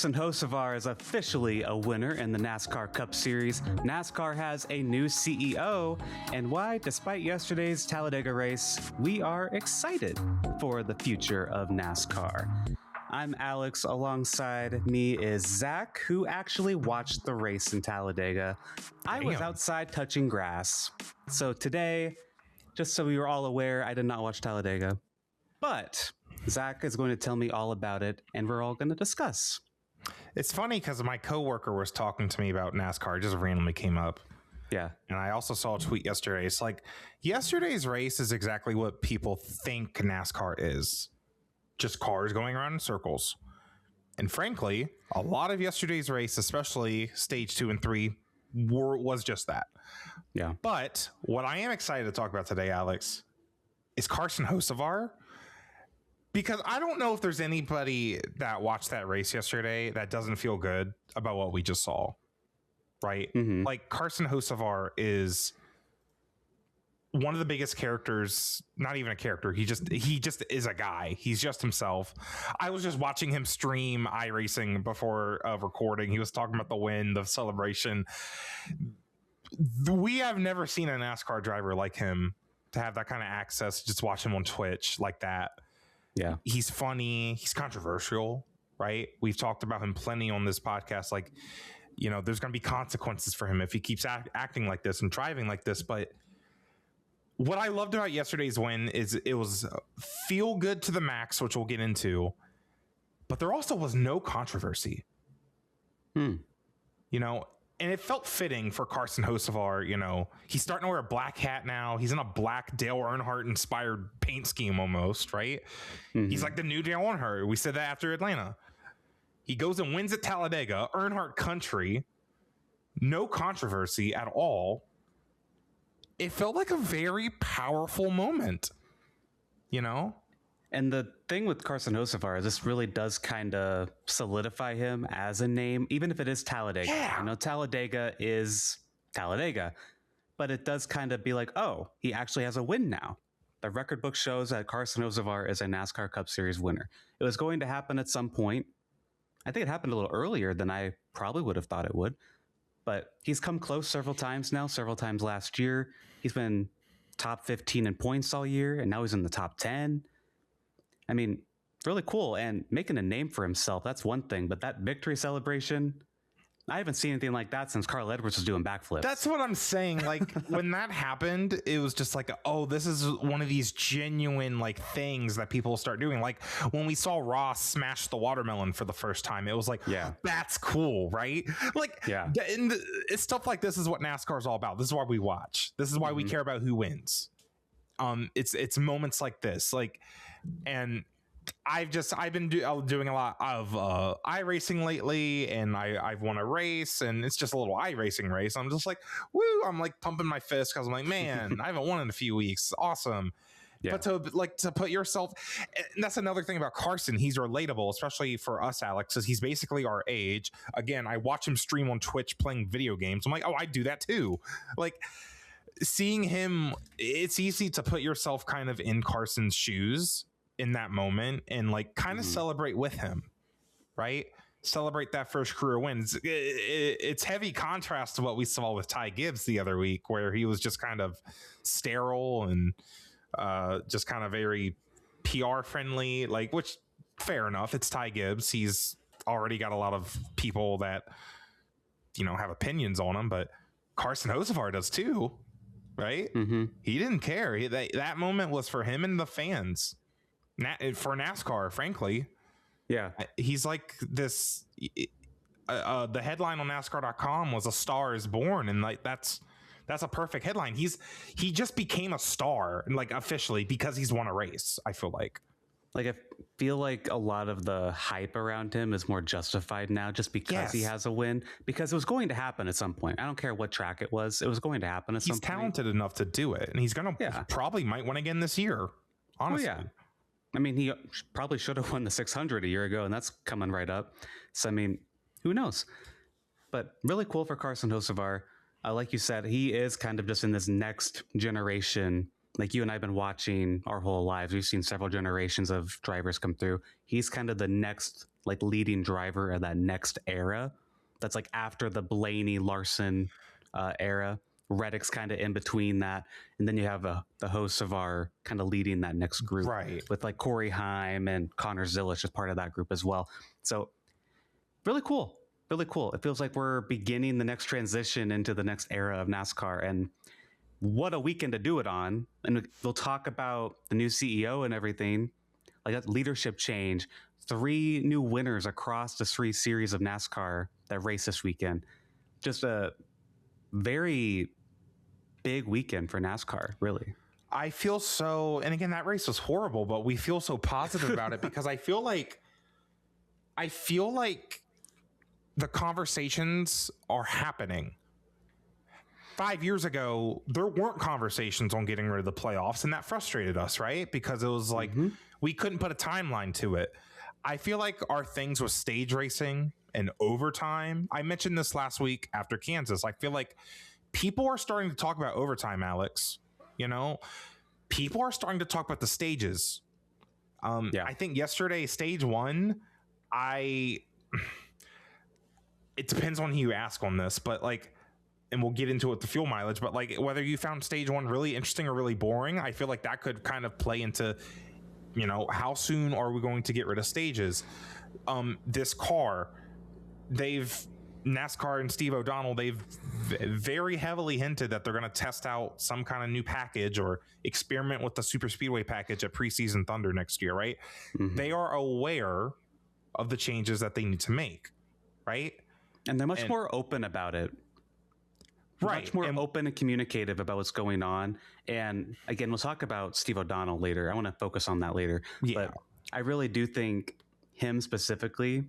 Carson Hocevar is officially a winner in the NASCAR Cup Series. NASCAR has a new CEO, and why, despite yesterday's Talladega race, we are excited for the future of NASCAR. I'm Alex. Alongside me is Zack, who actually watched the race in Talladega. I was outside touching grass. So today, just so we were all aware, I did not watch Talladega. But Zack is going to tell me all about it, and we're all going to discuss. It's funny because my coworker was talking to me about NASCAR. It just randomly came up. Yeah. And I also saw a tweet yesterday. It's like, yesterday's race is exactly what people think NASCAR is. Just cars going around in circles. And frankly, a lot of yesterday's race, especially stage 2 and 3, was just that. Yeah. But what I am excited to talk about today, Alex, is Carson Hocevar. Because I don't know if there's anybody that watched that race yesterday that doesn't feel good about what we just saw. Right? Mm-hmm. Like, Carson Hocevar is one of the biggest characters, not even a character. He just is a guy. He's just himself. I was just watching him stream iRacing before recording. He was talking about the win, the celebration. We have never seen a NASCAR driver like him to have that kind of access. Just watch him on Twitch like that. Yeah. He's funny. He's controversial, right? We've talked about him plenty on this podcast. Like, you know, there's going to be consequences for him if he keeps acting like this and driving like this. But what I loved about yesterday's win is it was feel good to the max, which we'll get into. But there also was no controversy. You know, and it felt fitting for Carson Hocevar. You know, he's starting to wear a black hat now. He's in a black Dale Earnhardt inspired paint scheme almost, right? Mm-hmm. He's like the new Dale Earnhardt. We said that after Atlanta. He goes and wins at Talladega, Earnhardt country. No controversy at all. It felt like a very powerful moment, you know? And the thing with Carson Hocevar is this really does kind of solidify him as a name, even if it is Talladega. Yeah. I know Talladega is Talladega, but it does kind of be like, oh, he actually has a win now. The record book shows that Carson Hocevar is a NASCAR Cup Series winner. It was going to happen at some point. I think it happened a little earlier than I probably would have thought it would. But he's come close several times now, several times last year. He's been top 15 in points all year, and now he's in the top 10. I mean, really cool, and making a name for himself, that's one thing. But that victory celebration, I haven't seen anything like that since Carl Edwards was doing backflips. That's what I'm saying. Like, when that happened, it was just like, oh, this is one of these genuine, like, things that people start doing. Like, when we saw Ross smash the watermelon for the first time, it was like, yeah, that's cool, right? Like, yeah. And it's stuff like this is what NASCAR is all about. This is why we watch. This is why we care about who wins. It's moments like this, like, and I've been doing a lot of iRacing lately, and I've won a race, and it's just a little iRacing race. I'm just like, woo! I'm like pumping my fist because I'm like, man, I haven't won in a few weeks. Awesome. Yeah. But to put yourself, and that's another thing about Carson. He's relatable, especially for us, Alex, because he's basically our age. Again, I watch him stream on Twitch playing video games. I'm like, oh, I do that too. Like, seeing him, it's easy to put yourself kind of in Carson's shoes in that moment and like kind of celebrate with him, right? Celebrate that first career win. It's heavy contrast to what we saw with Ty Gibbs the other week, where he was just kind of sterile and just kind of very PR friendly, like, which fair enough. It's Ty Gibbs. He's already got a lot of people that, you know, have opinions on him, but Carson Hocevar does too, right? Mm-hmm. He didn't care. That moment was for him and the fans. For NASCAR, frankly. Yeah. He's like this, the headline on NASCAR.com was "A Star Is Born," and like that's a perfect headline. He just became a star, like, officially, because he's won a race. I feel like I feel like a lot of the hype around him is more justified now just because he has a win, because it was going to happen at some point. I don't care what track it was going to happen at some point. He's talented enough to do it, and he's gonna probably might win again this year, honestly. Oh, yeah. I mean, he probably should have won the 600 a year ago, and that's coming right up. So, I mean, who knows? But really cool for Carson Hocevar. Like you said, he is kind of just in this next generation. Like, you and I have been watching our whole lives. We've seen several generations of drivers come through. He's kind of the next like leading driver of that next era. That's like after the Blaney Larson era. Reddick's kind of in between that, and then you have the Hocevar kind of leading that next group, right? With like Corey Heim and Connor Zilish as part of that group as well. So really cool, really cool. It feels like we're beginning the next transition into the next era of NASCAR, and what a weekend to do it on. And we'll talk about the new CEO and everything, like that leadership change. 3 new winners across the 3 series of NASCAR that race this weekend. Just a very big weekend for NASCAR, really. I feel so, and again, that race was horrible, but we feel so positive about it because I feel like the conversations are happening. 5 years ago, there weren't conversations on getting rid of the playoffs, and that frustrated us, right? Because it was like we couldn't put a timeline to it. I feel like our things with stage racing and overtime. I mentioned this last week after Kansas. I feel like people are starting to talk about overtime, Alex. You know, people are starting to talk about the stages. I think yesterday, stage 1, it depends on who you ask on this, but like, and we'll get into it, the fuel mileage, but like whether you found stage 1 really interesting or really boring, I feel like that could kind of play into, you know, how soon are we going to get rid of stages? This car, NASCAR and Steve O'Donnell, they've very heavily hinted that they're going to test out some kind of new package or experiment with the super speedway package at preseason Thunder next year, right? They are aware of the changes that they need to make, right? And they're much more open about it. Right. Much more open and communicative about what's going on. And again, we'll talk about Steve O'Donnell later. I want to focus on that later. Yeah. But I really do think him specifically,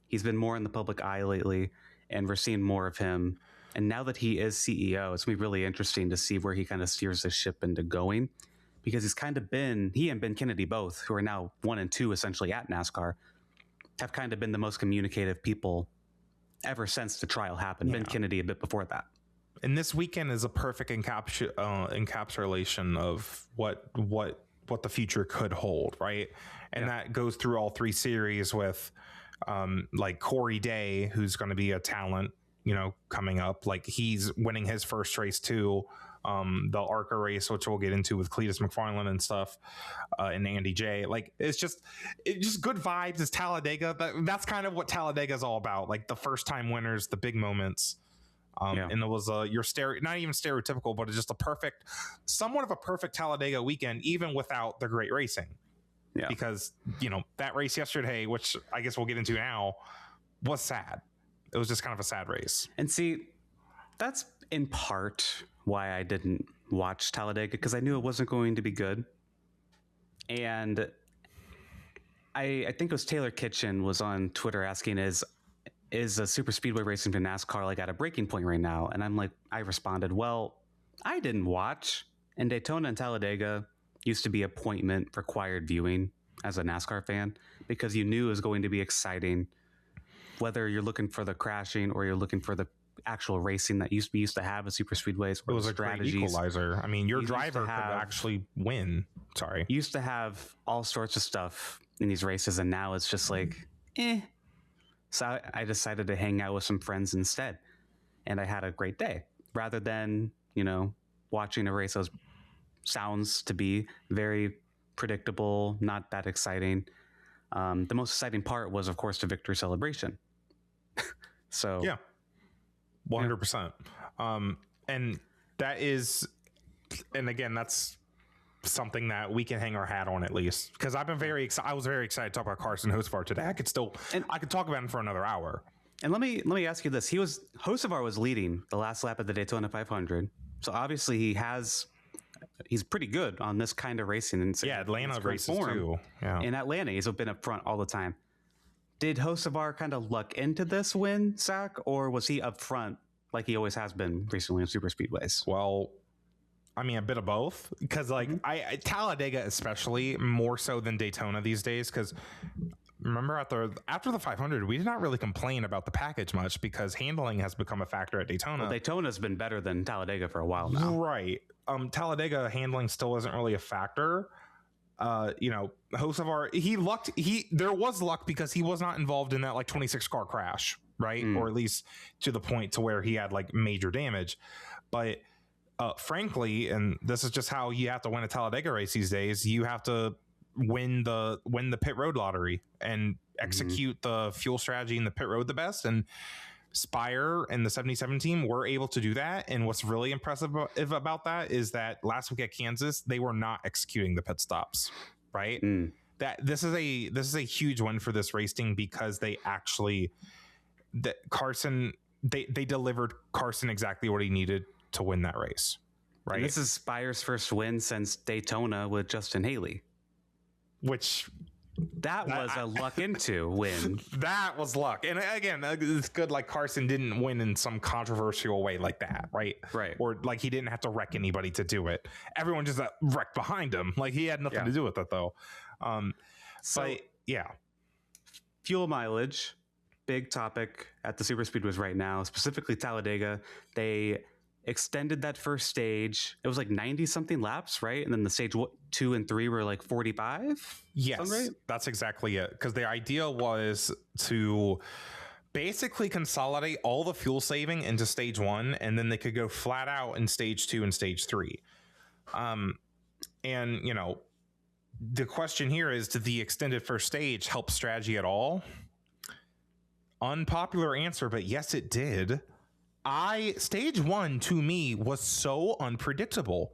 he's been more in the public eye lately, and we're seeing more of him. And now that he is CEO, it's going to be really interesting to see where he kind of steers the ship into going, because he's kind of been, he and Ben Kennedy both, who are now 1 and 2 essentially at NASCAR, have kind of been the most communicative people ever since the trial happened. Ben Kennedy a bit before that. And this weekend is a perfect encapsulation of what the future could hold, right? And that goes through all 3 series with like Corey Day, who's going to be a talent, you know, coming up. Like he's winning his first race too. The ARCA race, which we'll get into with Cletus McFarland and stuff, and Andy J. Like it's just good vibes. It's Talladega. That's kind of what Talladega is all about. Like the first time winners, the big moments. And it was not even stereotypical, but it's just somewhat of a perfect Talladega weekend, even without the great racing. Yeah. Because, you know, that race yesterday, which I guess we'll get into now, was sad. It was just kind of a sad race. And see, that's in part why I didn't watch Talladega, because I knew it wasn't going to be good. And I think it was Taylor Kitchen was on Twitter asking, is a super speedway racing for NASCAR like at a breaking point right now? And I responded, well, I didn't watch. And Daytona and Talladega used to be appointment required viewing as a NASCAR fan, because you knew it was going to be exciting, whether you're looking for the crashing or you're looking for the actual racing that used to have a super speedways. It was a great equalizer. I mean, your driver could actually win. Sorry. Used to have all sorts of stuff in these races, and now it's just like, eh. So I decided to hang out with some friends instead, and I had a great day rather than, you know, watching a race that sounds to be very predictable, not that exciting. The most exciting part was, of course, the victory celebration. So yeah, 100%. And that is, and again, that's something that we can hang our hat on, at least, because I've been very excited. I was very excited to talk about Carson Hocevar today. I could talk about him for another hour. And let me ask you this: Hocevar was leading the last lap of the Daytona 500, so obviously he's pretty good on this kind of racing. And Atlanta races too. Yeah, in Atlanta he's been up front all the time. Did Hocevar kind of luck into this win, Zach, or was he up front like he always has been recently in super speedways? Well, I mean, a bit of both, because like Talladega, especially more so than Daytona these days, because remember after the 500, we did not really complain about the package much because handling has become a factor at Daytona. Well, Daytona's been better than Talladega for a while now. Right. Talladega handling still isn't really a factor. Hocevar, there was luck because he was not involved in that like 26 car crash, right? Or at least to the point to where he had like major damage. But frankly, and this is just how you have to win a Talladega race these days, you have to win the pit road lottery and execute the fuel strategy in the pit road the best. And Spire and the 77 team were able to do that. And what's really impressive about that is that last week at Kansas, they were not executing the pit stops, right? That this is a huge win for this race team because they actually they delivered Carson exactly what he needed to win that race, right? And this is Spire's first win since Daytona with Justin Haley, which that was a luck into win. That was luck. And again, it's good like Carson didn't win in some controversial way like that, right? Or like he didn't have to wreck anybody to do it. Everyone just wrecked behind him. Like he had nothing to do with it though. Fuel mileage, big topic at the super speedways right now, specifically Talladega. They extended that first stage. It was like 90 something laps, right? And then the stage 2 and 3 were like 45. Yes, right? That's exactly it. Because the idea was to basically consolidate all the fuel saving into stage 1, and then they could go flat out in stage 2 and stage 3. And the question here is, did the extended first stage help strategy at all? Unpopular answer, but yes, it did. Stage 1 to me was so unpredictable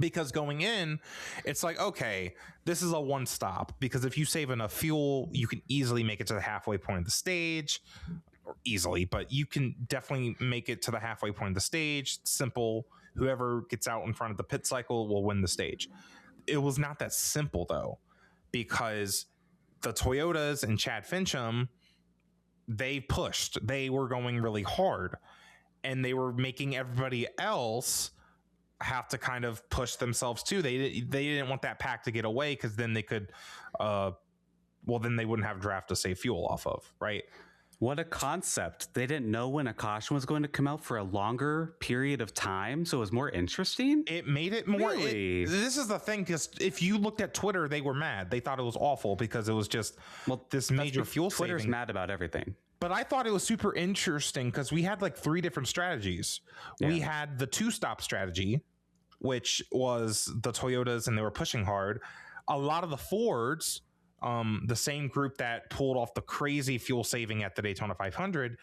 because going in, it's like, okay, this is a one stop because if you save enough fuel, you can easily make it to the halfway point of the stage. Or easily, but you can definitely make it to the halfway point of the stage. Simple. Whoever gets out in front of the pit cycle will win the stage. It was not that simple though, because the Toyotas and Chad Fincham, they pushed. They were going really hard, and they were making everybody else have to kind of push themselves too. They didn't want that pack to get away because then they could, then they wouldn't have draft to save fuel off of, right? What a concept. They didn't know when a caution was going to come out for a longer period of time, so it was more interesting. It made it more... Really? This is the thing, because if you looked at Twitter, they were mad. They thought it was awful because it was just this major fuel saving. Twitter's mad about everything. But I thought it was super interesting because we had like 3 different strategies. Yeah. We had the 2-stop strategy, which was the Toyotas, and they were pushing hard. A lot of the Fords... the same group that pulled off the crazy fuel saving at the Daytona 500,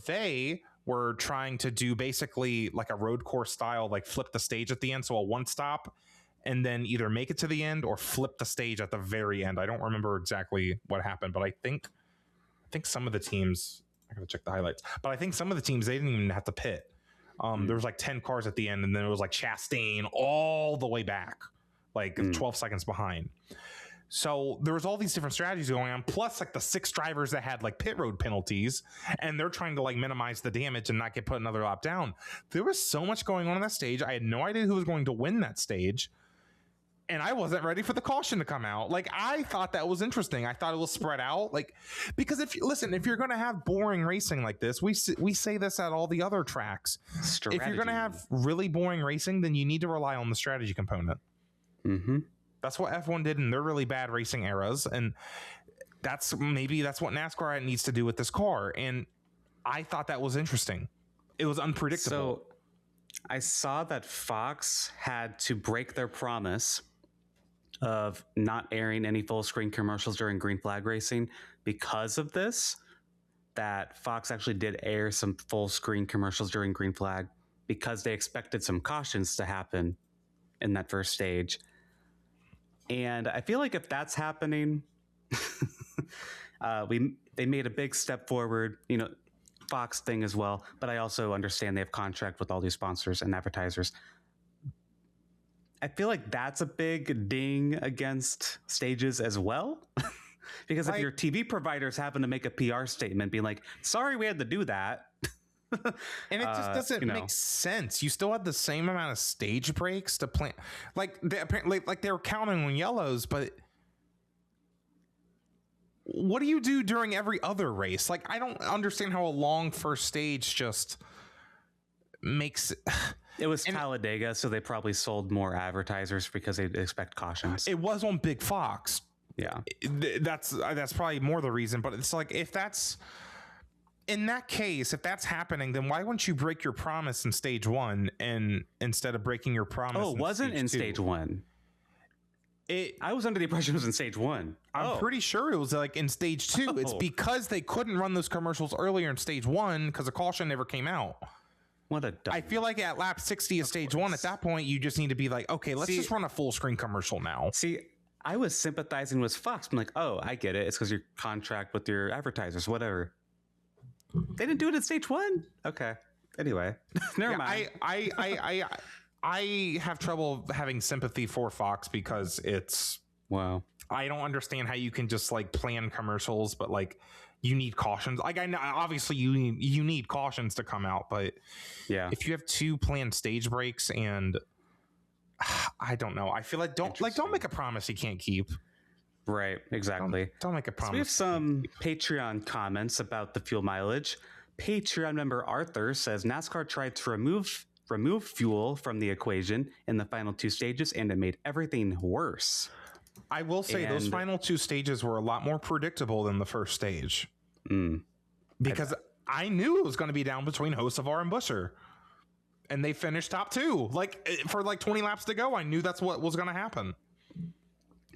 they were trying to do basically like a road course style, like flip the stage at the end. So a one stop and then either make it to the end or flip the stage at the very end. I don't remember exactly what happened, but I think some of the teams, I gotta check the highlights, but I think some of the teams, they didn't even have to pit. There was like 10 cars at the end, and then it was like Chastain all the way back, like 12 seconds behind. So there was all these different strategies going on, plus like the 6 drivers that had like pit road penalties, and they're trying to like minimize the damage and not get put another lap down. There was so much going on that stage. I had no idea who was going to win that stage, and I wasn't ready for the caution to come out. Like, I thought that was interesting. I thought it was spread out, like, because if you're going to have boring racing like this, we say this at all the other tracks. Strategy. If you're going to have really boring racing, then you need to rely on the strategy component. Mm-hmm. That's what F1 did in their really bad racing eras, and that's what NASCAR needs to do with this car. And I thought that was interesting. It was unpredictable. So I saw that Fox had to break their promise of not airing any full screen commercials during green flag racing because of this. That Fox actually did air some full screen commercials during green flag because they expected some cautions to happen in that first stage. And I feel like if that's happening, they made a big step forward, Fox thing as well. But I also understand they have contract with all these sponsors and advertisers. I feel like that's a big ding against stages as well. Because if your TV provider's having to make a PR statement being like, sorry, we had to do that. And it just doesn't make sense. You still have the same amount of stage breaks to plan. Like they were counting on yellows, but what do you do during every other race? Like, I don't understand how a long first stage just makes it was Talladega, so they probably sold more advertisers because they expect cautions. It was on Big Fox. Yeah, that's probably more the reason. But it's like, if that's in that case, if that's happening, then why wouldn't you break your promise in stage 1 and instead of breaking your promise? Oh, it wasn't in stage 1. I was under the impression it was in stage 1. I'm pretty sure it was like in stage 2. It's because they couldn't run those commercials earlier in stage 1 because the caution never came out. What a dumb. I feel like at lap 60 of stage 1, at that point, you just need to be like, okay, let's just run a full screen commercial now. See, I was sympathizing with Fox. I'm like, oh, I get it. It's because your contract with your advertisers, whatever. They didn't do it in stage 1? Okay. Anyway, never mind. I have trouble having sympathy for Fox because it's... Wow. I don't understand how you can just like plan commercials, but like you need cautions. Like I know obviously you need cautions to come out, but yeah, if you have 2 planned stage breaks and I don't know, I feel like don't make a promise you can't keep. Right, exactly. Don't make a promise. So we have some Patreon comments about the fuel mileage. Patreon member Arthur says NASCAR tried to remove fuel from the equation in the final 2 stages, and it made everything worse. I will say those final 2 stages were a lot more predictable than the first stage. Because I knew it was going to be down between Hocevar and Buescher. And they finished top 2. Like for like 20 laps to go, I knew that's what was going to happen.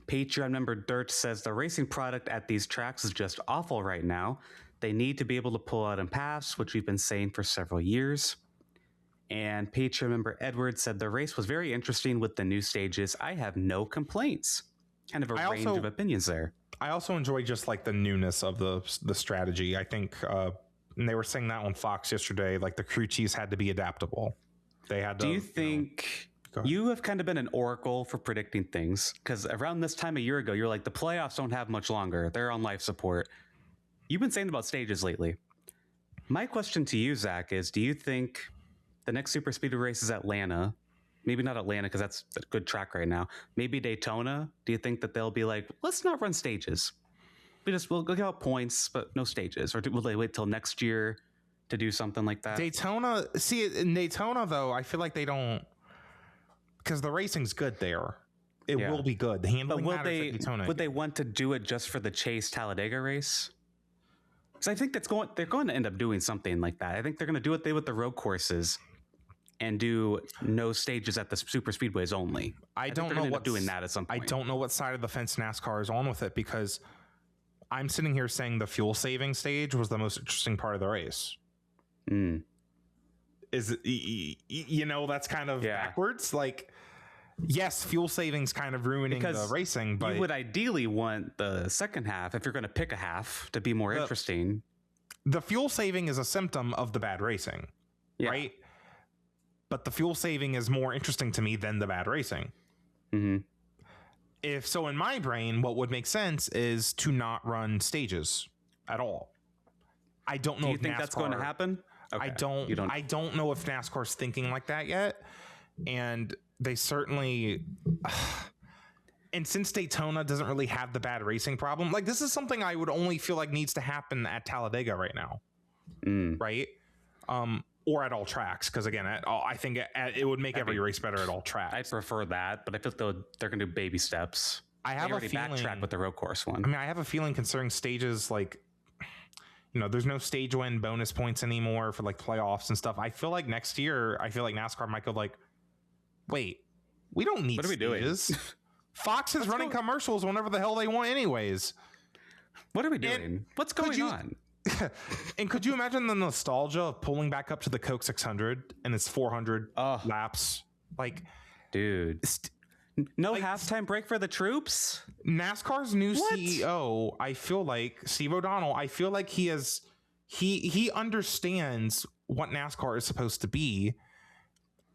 Patreon member Dirt says the racing product at these tracks is just awful right now. They need to be able to pull out and pass, which we've been saying for several years. And Patreon member Edward said the race was very interesting with the new stages. I have no complaints. Kind of a range of opinions there. I also enjoy just like the newness of the strategy. I think and they were saying that on Fox yesterday, like the crew chiefs had to be adaptable. They had to. Do you think you have kind of been an oracle for predicting things? Because around this time a year ago, you're like, the playoffs don't have much longer. They're on life support. You've been saying about stages lately. My question to you, Zach, is do you think the next super speedway race is Atlanta? Maybe not Atlanta because that's a good track right now. Maybe Daytona. Do you think that they'll be like, let's not run stages? We'll give out points, but no stages. Or will they wait till next year to do something like that? Daytona. See, in Daytona, though, I feel like they don't, because the racing's good there. It will be good. The handling matters at Daytona. Would they want to do it just for the Chase Talladega race? Because I think they're going to end up doing something like that. I think they're going to do what they with the road courses and do no stages at the super speedways only. I don't know what's doing that at some point. I don't know what side of the fence NASCAR is on with it, because I'm sitting here saying the fuel saving stage was the most interesting part of the race. Is that's kind of backwards. Like, yes, fuel saving's kind of ruining the racing, but you would ideally want the second half, if you're going to pick a half, to be more interesting. The fuel saving is a symptom of the bad racing, right? But the fuel saving is more interesting to me than the bad racing. If so, in my brain, what would make sense is to not run stages at all. I don't know. Do you think that's going to happen? Okay. I don't know if NASCAR's thinking like that yet, and they certainly. And since Daytona doesn't really have the bad racing problem, like this is something I would only feel like needs to happen at Talladega right now, right? Or at all tracks, because again, I think it would make every race better at all tracks. I prefer that, but I feel like they're going to do baby steps. I have a feeling backtrack with the road course one. I mean, I have a feeling concerning stages, like, there's no stage win bonus points anymore for like playoffs and stuff. I feel like next year, NASCAR might go like, wait, we don't need stages. Doing? Fox is running commercials whenever the hell they want, anyways. What are we doing? What's going on? And could you imagine the nostalgia of pulling back up to the Coke 600 and it's 400 laps? Like, dude, no halftime break for the troops. NASCAR's new CEO, I feel like Steve O'Donnell. I feel like he understands what NASCAR is supposed to be.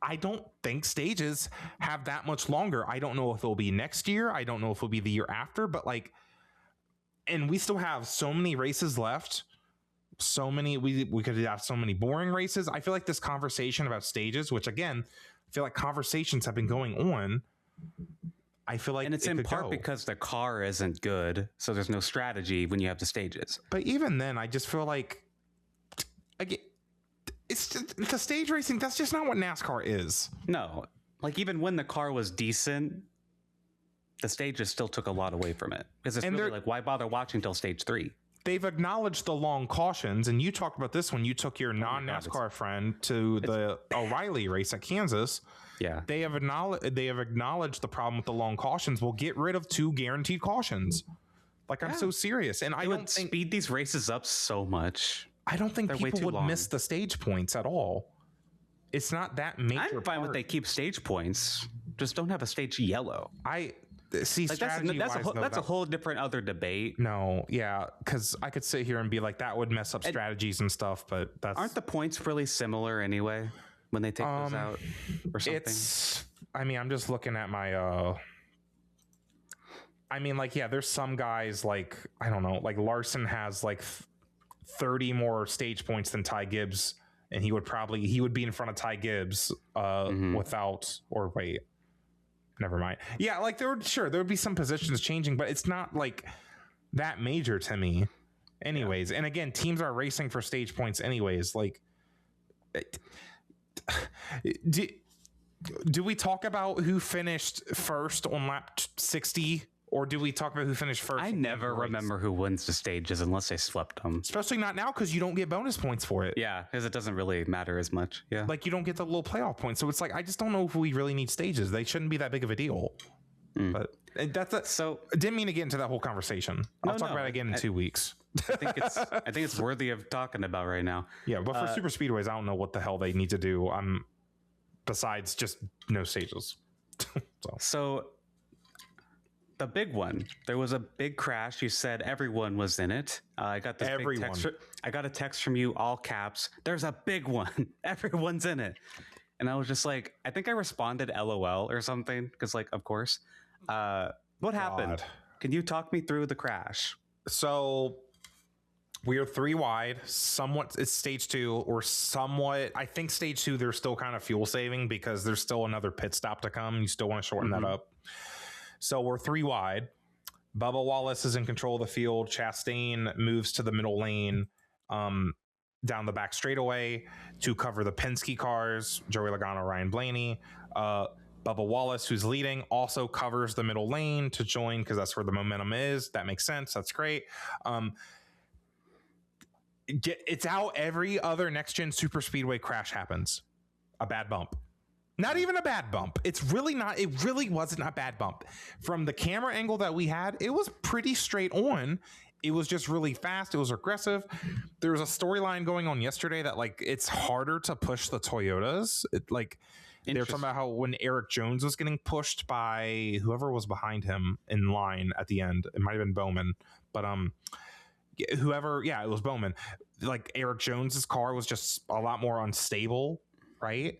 I don't think stages have that much longer. I don't know if it'll be next year. I don't know if it'll be the year after. But like, and we still have so many races left. So many, we could have so many boring races. I feel like this conversation about stages, which again, I feel like conversations have been going on. I feel like, and it's in part because the car isn't good, so there's no strategy when you have the stages. But even then, I just feel like, again, it's just, the stage racing. That's just not what NASCAR is. No, like even when the car was decent, the stages still took a lot away from it because it's really like, why bother watching till stage 3? They've acknowledged the long cautions, and you talked about this when you took your non-NASCAR friend to the O'Reilly race at Kansas. Yeah, they have acknowledged the problem with the long cautions. We'll get rid of 2 guaranteed cautions. Like, I'm so serious, and I don't think speed these races up so much. I don't think people would miss the stage points at all. It's not that major. I'm fine with they keep stage points, just don't have a stage yellow. I see, like that's a whole different other debate. No, yeah, because I could sit here and be like, that would mess up strategies and stuff, but aren't the points really similar anyway when they take those out or something? I mean, I'm just looking at my I mean, like, yeah, there's some guys like, I don't know, like Larson has like 30 more stage points than Ty Gibbs, and he would be in front of Ty Gibbs without, or wait, never mind. Yeah, like there would be some positions changing, but it's not like that major to me anyways. And again, teams are racing for stage points anyways. Like, do we talk about who finished first on lap 60, or do we talk about who finished first? I never remember who wins the stages unless they swept them. Especially not now, because you don't get bonus points for it. Yeah, because it doesn't really matter as much. Yeah, like you don't get the little playoff points. So it's like, I just don't know if we really need stages. They shouldn't be that big of a deal. But so I didn't mean to get into that whole conversation. I'll talk about it again in 2 weeks. I think it's worthy of talking about right now. Yeah, but for super speedways, I don't know what the hell they need to do. Besides just no stages. So the big one, there was a big crash. You said everyone was in it. I got this big text. I got a text from you, all caps. There's a big one. Everyone's in it. And I was just like, I think I responded LOL or something because, like, of course. What happened? Can you talk me through the crash? So we are 3 wide. Somewhat, it's stage 2 or somewhat. I think stage 2, they're still kind of fuel saving because there's still another pit stop to come. You still want to shorten that up. So we're 3 wide. Bubba Wallace is in control of the field. Chastain moves to the middle lane down the back straightaway to cover the Penske cars, Joey Logano, Ryan Blaney. Bubba Wallace, who's leading, also covers the middle lane to join because that's where the momentum is. That makes sense. That's great. It's how every other next-gen super speedway crash happens. A bad bump. Not even a bad bump. It's really not. It really wasn't a bad bump. From the camera angle that we had, it was pretty straight on. It was just really fast. It was aggressive. There was a storyline going on yesterday that, like, it's harder to push the Toyotas. They're talking about how when Eric Jones was getting pushed by whoever was behind him in line at the end, it might have been Bowman, but whoever, yeah, it was Bowman. Like, Eric Jones's car was just a lot more unstable, right?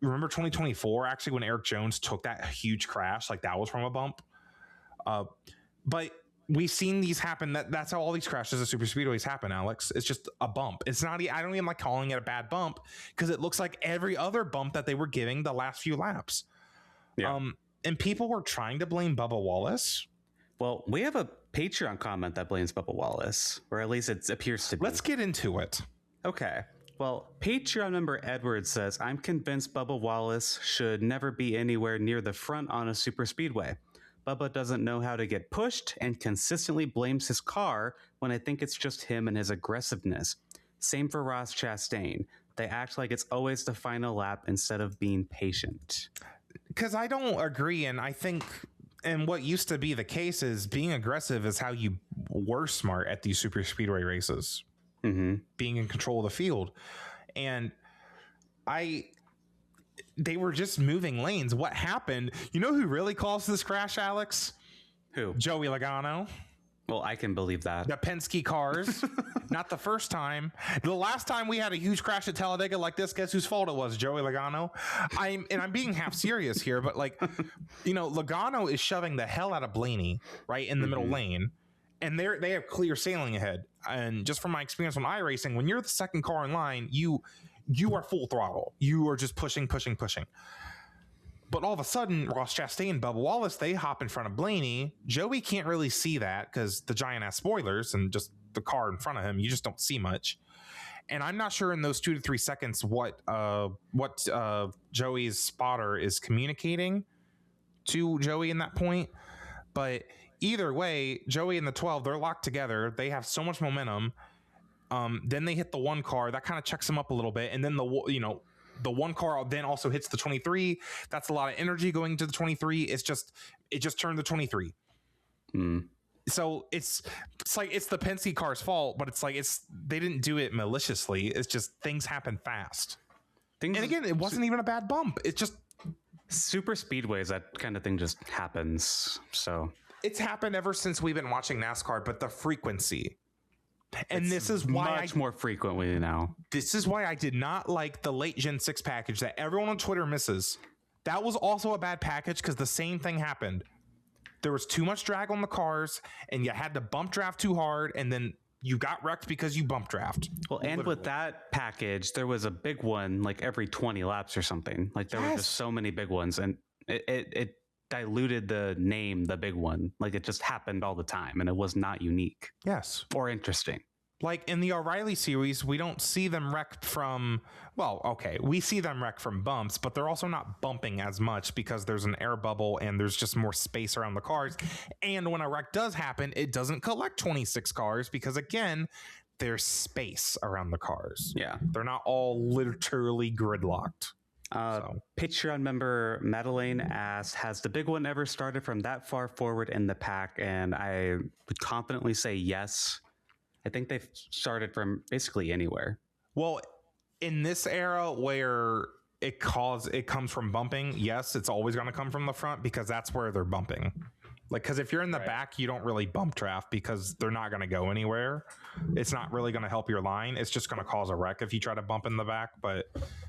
Remember 2024, actually, when Eric Jones took that huge crash, like that was from a bump. But we've seen these happen. That's how all these crashes at super speedways happen, Alex. It's just a bump. It's not. I don't even like calling it a bad bump because it looks like every other bump that they were giving the last few laps. Yeah. And people were trying to blame Bubba Wallace. Well, we have a Patreon comment that blames Bubba Wallace, or at least it appears to be. Let's get into it. Okay. Well, Patreon member Edward says, I'm convinced Bubba Wallace should never be anywhere near the front on a super speedway. Bubba doesn't know how to get pushed and consistently blames his car when I think it's just him and his aggressiveness. Same for Ross Chastain. They act like it's always the final lap instead of being patient. Because I don't agree, and I think, and what used to be the case is being aggressive is how you were smart at these super speedway races. Being in control of the field. And they were just moving lanes. What happened? You know who really caused this crash, Alex? Who? Joey Logano. Well, I can believe that. The Penske cars. Not the first time. The last time we had a huge crash at Talladega like this, guess whose fault it was? Joey Logano. I'm being half serious here, but like, you know, Logano is shoving the hell out of Blaney right in the middle lane. And they have clear sailing ahead. And just from my experience on iRacing, when you're the second car in line, you are full throttle. You are just pushing. But all of a sudden, Ross Chastain and Bubba Wallace, they hop in front of Blaney. Joey can't really see that because the giant ass spoilers and just the car in front of him. You just don't see much. And I'm not sure in those 2 to 3 seconds what Joey's spotter is communicating to Joey in that point. But either way, Joey and the 12, they're locked together. They have so much momentum. Then they hit the one car that kind of checks them up a little bit. And then the one car then also hits the 23. That's a lot of energy going to the 23. It just turned the 23. So it's like it's the Penske car's fault, but it's like they didn't do it maliciously. It's just things happen fast. And again, it wasn't even a bad bump. It's just super speedways. That kind of thing just happens. So it's happened ever since we've been watching NASCAR, but the frequency. And this is why much more frequently now. This is why I did not like the late Gen 6 package that everyone on Twitter misses. That was also a bad package because the same thing happened. There was too much drag on the cars, and you had to bump draft too hard, and then you got wrecked because you bump draft. Well, and literally. With that package, there was a big one like every 20 laps or something. Like there were just so many big ones, and it diluted the name, the big one. Like it just happened all the time, and it was not unique. Yes. Or interesting. Like in the O'Reilly series, we don't see them wrecked from, we see them wrecked from bumps, but they're also not bumping as much because there's an air bubble and there's just more space around the cars. And when a wreck does happen, it doesn't collect 26 cars because, again, there's space around the cars. Yeah. They're not all literally gridlocked. Patreon member Madeleine asked, has the big one ever started from that far forward in the pack? And I would confidently say yes. I think they've started from basically anywhere. Well, in this era where it comes from bumping, yes, it's always going to come from the front because that's where they're bumping. Like, because if you're in the back, you don't really bump draft because they're not going to go anywhere. It's not really going to help your line. It's just going to cause a wreck if you try to bump in the back. But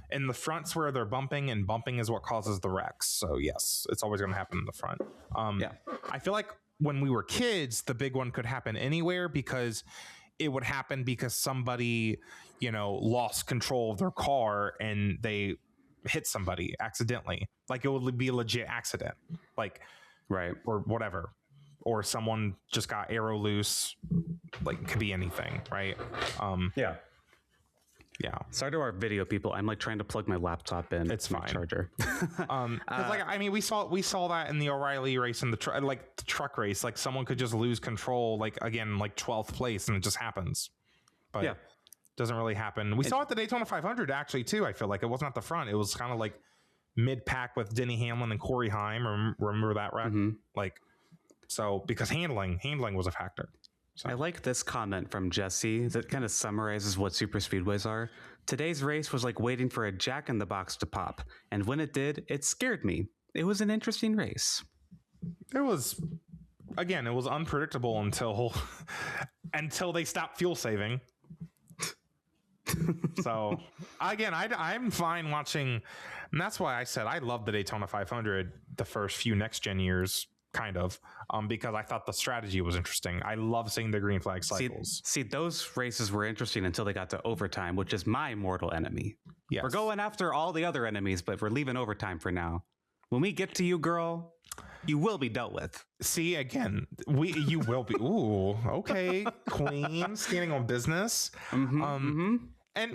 in the front's where they're bumping, and bumping is what causes the wrecks. So yes, it's always going to happen in the front. I feel like when we were kids, the big one could happen anywhere because it would happen because somebody, lost control of their car and they hit somebody accidentally. Like it would be a legit accident, like, right. Or whatever. Or someone just got arrow loose. Like it could be anything. Right. Yeah. Yeah. Sorry to our video people. I'm like trying to plug my laptop in. It's fine. Charger. We saw that in the O'Reilly race and the truck race. Like someone could just lose control. Like again, like 12th place, and it just happens. But yeah, doesn't really happen. We saw it at the Daytona 500 actually too. I feel like it wasn't at the front. It was kind of like mid pack with Denny Hamlin and Corey Heim. Remember that, right? Mm-hmm. Like so because handling was a factor. So. I like this comment from Jesse that kind of summarizes what super speedways are. Today's race was like waiting for a Jack in the Box to pop. And when it did, it scared me. It was an interesting race. It was unpredictable until they stopped fuel saving. So again, I'm fine watching. And that's why I said I love the Daytona 500 the first few next gen years. Kind of, because I thought the strategy was interesting. I love seeing the green flag cycles. See, those races were interesting until they got to overtime, which is my mortal enemy. Yes. We're going after all the other enemies, but we're leaving overtime for now. When we get to you, girl, you will be dealt with. See, again, you will be. Ooh, okay, queen, standing on business. And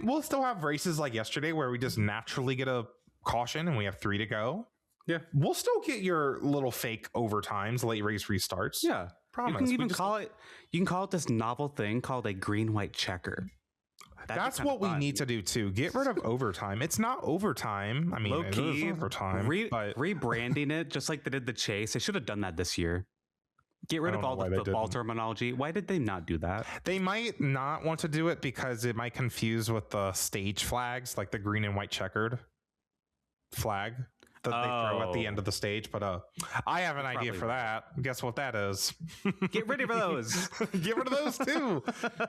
we'll still have races like yesterday where we just naturally get a caution and we have 3 to go. Yeah, we'll still get your little fake overtimes, late race restarts. Yeah, promise. You can even call it. You can call it this novel thing called a green-white checker. That's what we need to do too. Get rid of overtime. It's not overtime. I mean, low key, it is overtime. But rebranding it just like they did the chase. They should have done that this year. Get rid of all the football terminology. Why did they not do that? They might not want to do it because it might confuse with the stage flags, like the green and white checkered flag that they throw at the end of the stage. But I have an idea for that. Guess what that is? Get rid of those. Get rid of those too.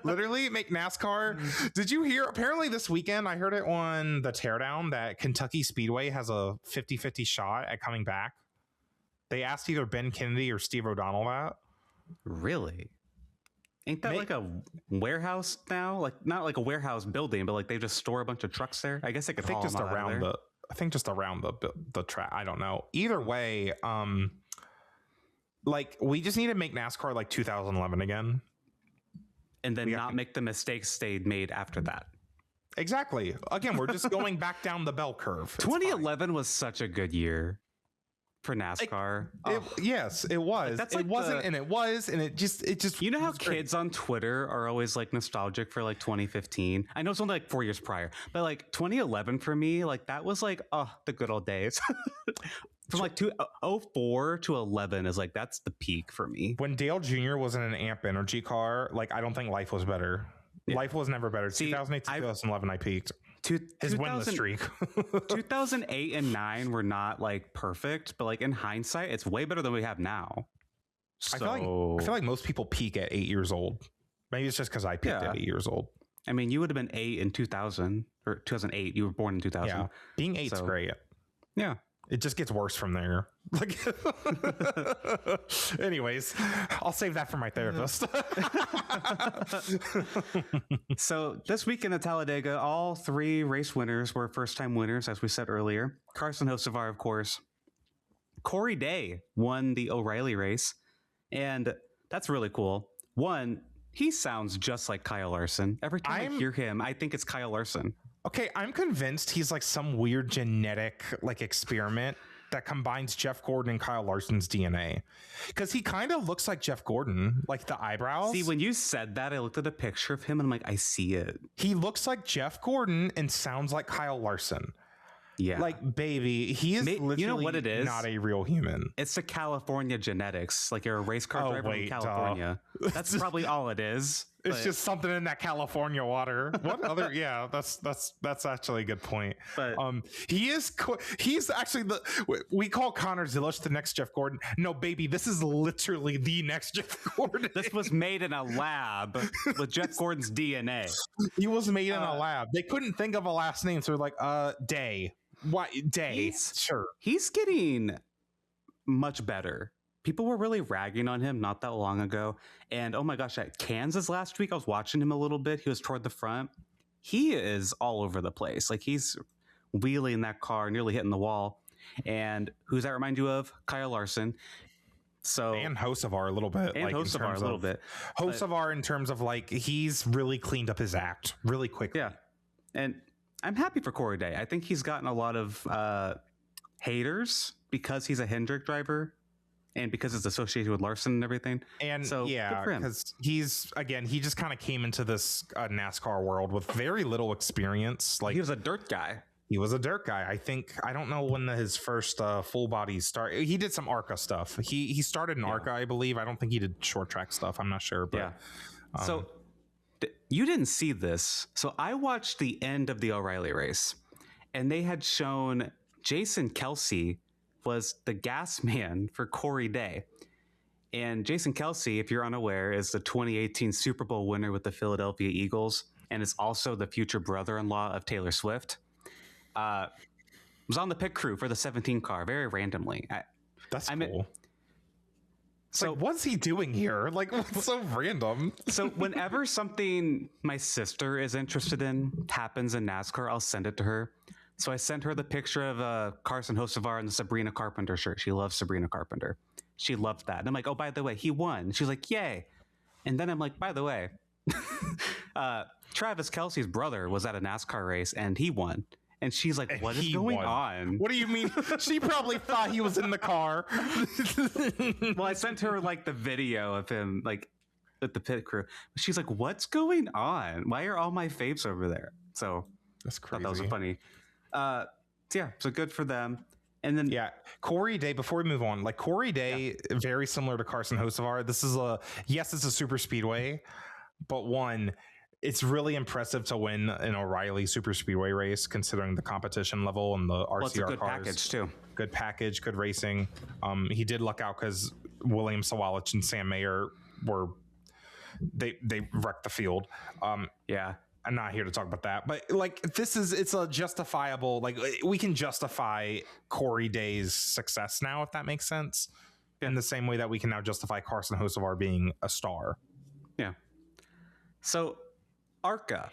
Literally make NASCAR. Did you hear? Apparently this weekend, I heard it on the Teardown that Kentucky Speedway has a 50-50 shot at coming back. They asked either Ben Kennedy or Steve O'Donnell that. Really? Ain't that like a warehouse now? Like not like a warehouse building, but like they just store a bunch of trucks there. I guess they could haul them out of there. I think just around the track. I don't know. Either way, like we just need to make NASCAR like 2011 again. and then not make the mistakes they made after that. Exactly. Again, we're just going back down the bell curve. 2011 was such a good year for NASCAR. Yes, it was. It wasn't, and it was, and it just. You know how kids on Twitter are always like nostalgic for like 2015? I know it's only like 4 years prior, but like 2011 for me, like that was like the good old days. From like 2004 to 11 is like that's the peak for me. When Dale Jr. was in an Amp Energy car, like I don't think life was better. Yeah. Life was never better. See, 2008 to 2011, I peaked. His winless streak. 2008 and 9 were not like perfect, but like in hindsight, it's way better than we have now. So, I feel like most people peak at 8 years old. Maybe it's just because I peaked at 8 years old. I mean, you would have been 8 in 2000 or 2008. You were born in 2000. Yeah, being 8's great. Yeah. It just gets worse from there. Like, anyways, I'll save that for my therapist. So this weekend at Talladega, all 3 race winners were first-time winners, as we said earlier. Carson Hocevar, of course. Corey Day won the O'Reilly race, and that's really cool. One, he sounds just like Kyle Larson. Every time I hear him, I think it's Kyle Larson. Okay, I'm convinced he's like some weird genetic like experiment that combines Jeff Gordon and Kyle Larson's DNA, because he kind of looks like Jeff Gordon, like the eyebrows. See, when you said that, I looked at a picture of him and I'm like, I see it. He looks like Jeff Gordon and sounds like Kyle Larson. Yeah, like baby, he is literally, you know what it is? Not a real human. It's the California genetics. Like you're a race car driver in California. That's probably all it is. It's just something in that California water. What other? Yeah, that's actually a good point. But he's actually we call Connor Zilish the next Jeff Gordon. No, baby, this is literally the next Jeff Gordon. This was made in a lab with Jeff Gordon's DNA. He was made in a lab. They couldn't think of a last name, so they're like, Day. What Day? Sure. He's getting much better. People were really ragging on him not that long ago. And oh my gosh, at Kansas last week, I was watching him a little bit. He was toward the front. He is all over the place. Like he's wheeling that car, nearly hitting the wall. And who's that remind you of? Kyle Larson. So and Hocevar a little bit. And like Hocevar a little bit. Hocevar in terms of like he's really cleaned up his act really quickly. Yeah. And I'm happy for Corey Day. I think he's gotten a lot of haters because he's a Hendrick driver and because it's associated with Larson and everything. And so, yeah, because he just kind of came into this NASCAR world with very little experience. Like he was a dirt guy. I don't know when his first full body start. He did some ARCA stuff. He started in ARCA, I believe. I don't think he did short track stuff. I'm not sure. But, so you didn't see this. So I watched the end of the O'Reilly race, and they had shown Jason Kelsey was the gas man for Corey Day. And Jason Kelsey, if you're unaware, is the 2018 Super Bowl winner with the Philadelphia Eagles, and is also the future brother-in-law of Taylor Swift. Was on the pit crew for the 17 car very randomly. That's cool. So like, what's he doing here? Like, what's so random? So whenever something my sister is interested in happens in NASCAR, I'll send it to her. So I sent her the picture of Carson Hocevar and the Sabrina Carpenter shirt. She loves Sabrina Carpenter. She loved that. And I'm like, oh, by the way, he won. She's like, yay. And then I'm like, by the way, Travis Kelce's brother was at a NASCAR race and he won. And she's like, what is going on? What do you mean? She probably thought he was in the car. Well, I sent her like the video of him like with the pit crew. She's like, what's going on? Why are all my faves over there? So that's crazy. That was funny. Yeah, so good for them. And then Corey Day, before we move on, like Corey Day, very similar to Carson Hocevar. This is it's a super speedway, but it's really impressive to win an O'Reilly super speedway race considering the competition level and the RCR it's a good cars. Package too. Good package, good racing. He did luck out because William Sawalich and Sam Mayer they wrecked the field. I'm not here to talk about that, but like it's a justifiable, like we can justify Corey Day's success now, if that makes sense, in the same way that we can now justify Carson Hocevar being a star. Yeah. So ARCA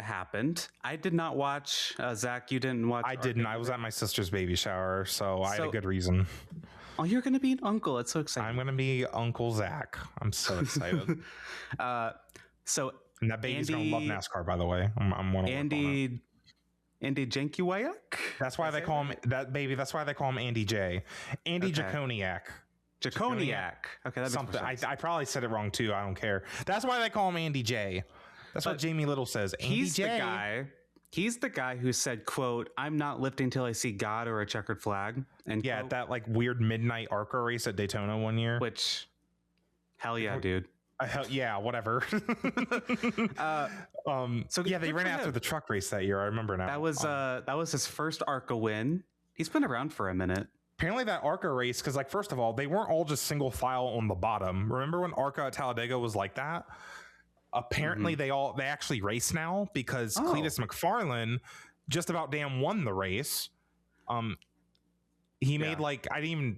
happened. I did not watch. Zach, you didn't watch. I didn't. I was at my sister's baby shower, so I had a good reason. Oh, you're going to be an uncle. It's so exciting. I'm going to be Uncle Zack. I'm so excited. So and that baby's going to love NASCAR, by the way. I'm one of Andy Jankiewicz? That's why they call him that baby. That's why they call him Andy J. Andy Jaconiak. Jaconiak. Okay, that something. I probably said it wrong too. I don't care. That's why they call him Andy J. That's what Jamie Little says. Andy J. He's the guy who said, "quote I'm not lifting till I see God or a checkered flag." And yeah, that like weird midnight ARCA race at Daytona one year. Which, hell yeah, dude. Hell yeah, whatever. So yeah, they ran after the truck race that year. I remember now. That was his first ARCA win. He's been around for a minute. Apparently that ARCA race, because like first of all, they weren't all just single file on the bottom. Remember when ARCA at Talladega was like that? Apparently they actually race now because Cletus McFarland just about damn won the race. He made like I didn't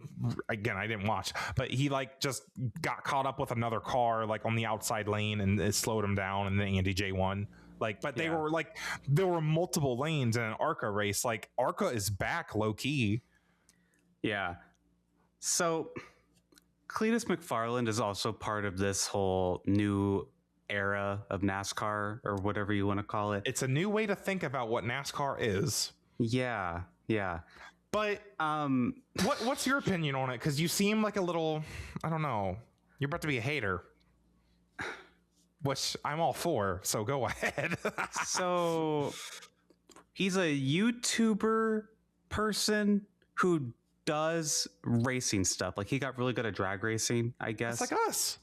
watch, but he like just got caught up with another car like on the outside lane and it slowed him down, and then Andy J won. Like, but they were like there were multiple lanes in an ARCA race. Like ARCA is back low key. Yeah. So Cletus McFarland is also part of this whole new era of NASCAR or whatever you want to call it. It's a new way to think about what NASCAR is. Yeah. But what's your opinion on it? Because you seem like a little, I don't know, you're about to be a hater, which I'm all for. So go ahead. So he's a YouTuber person who does racing stuff. Like he got really good at drag racing, I guess. It's like us.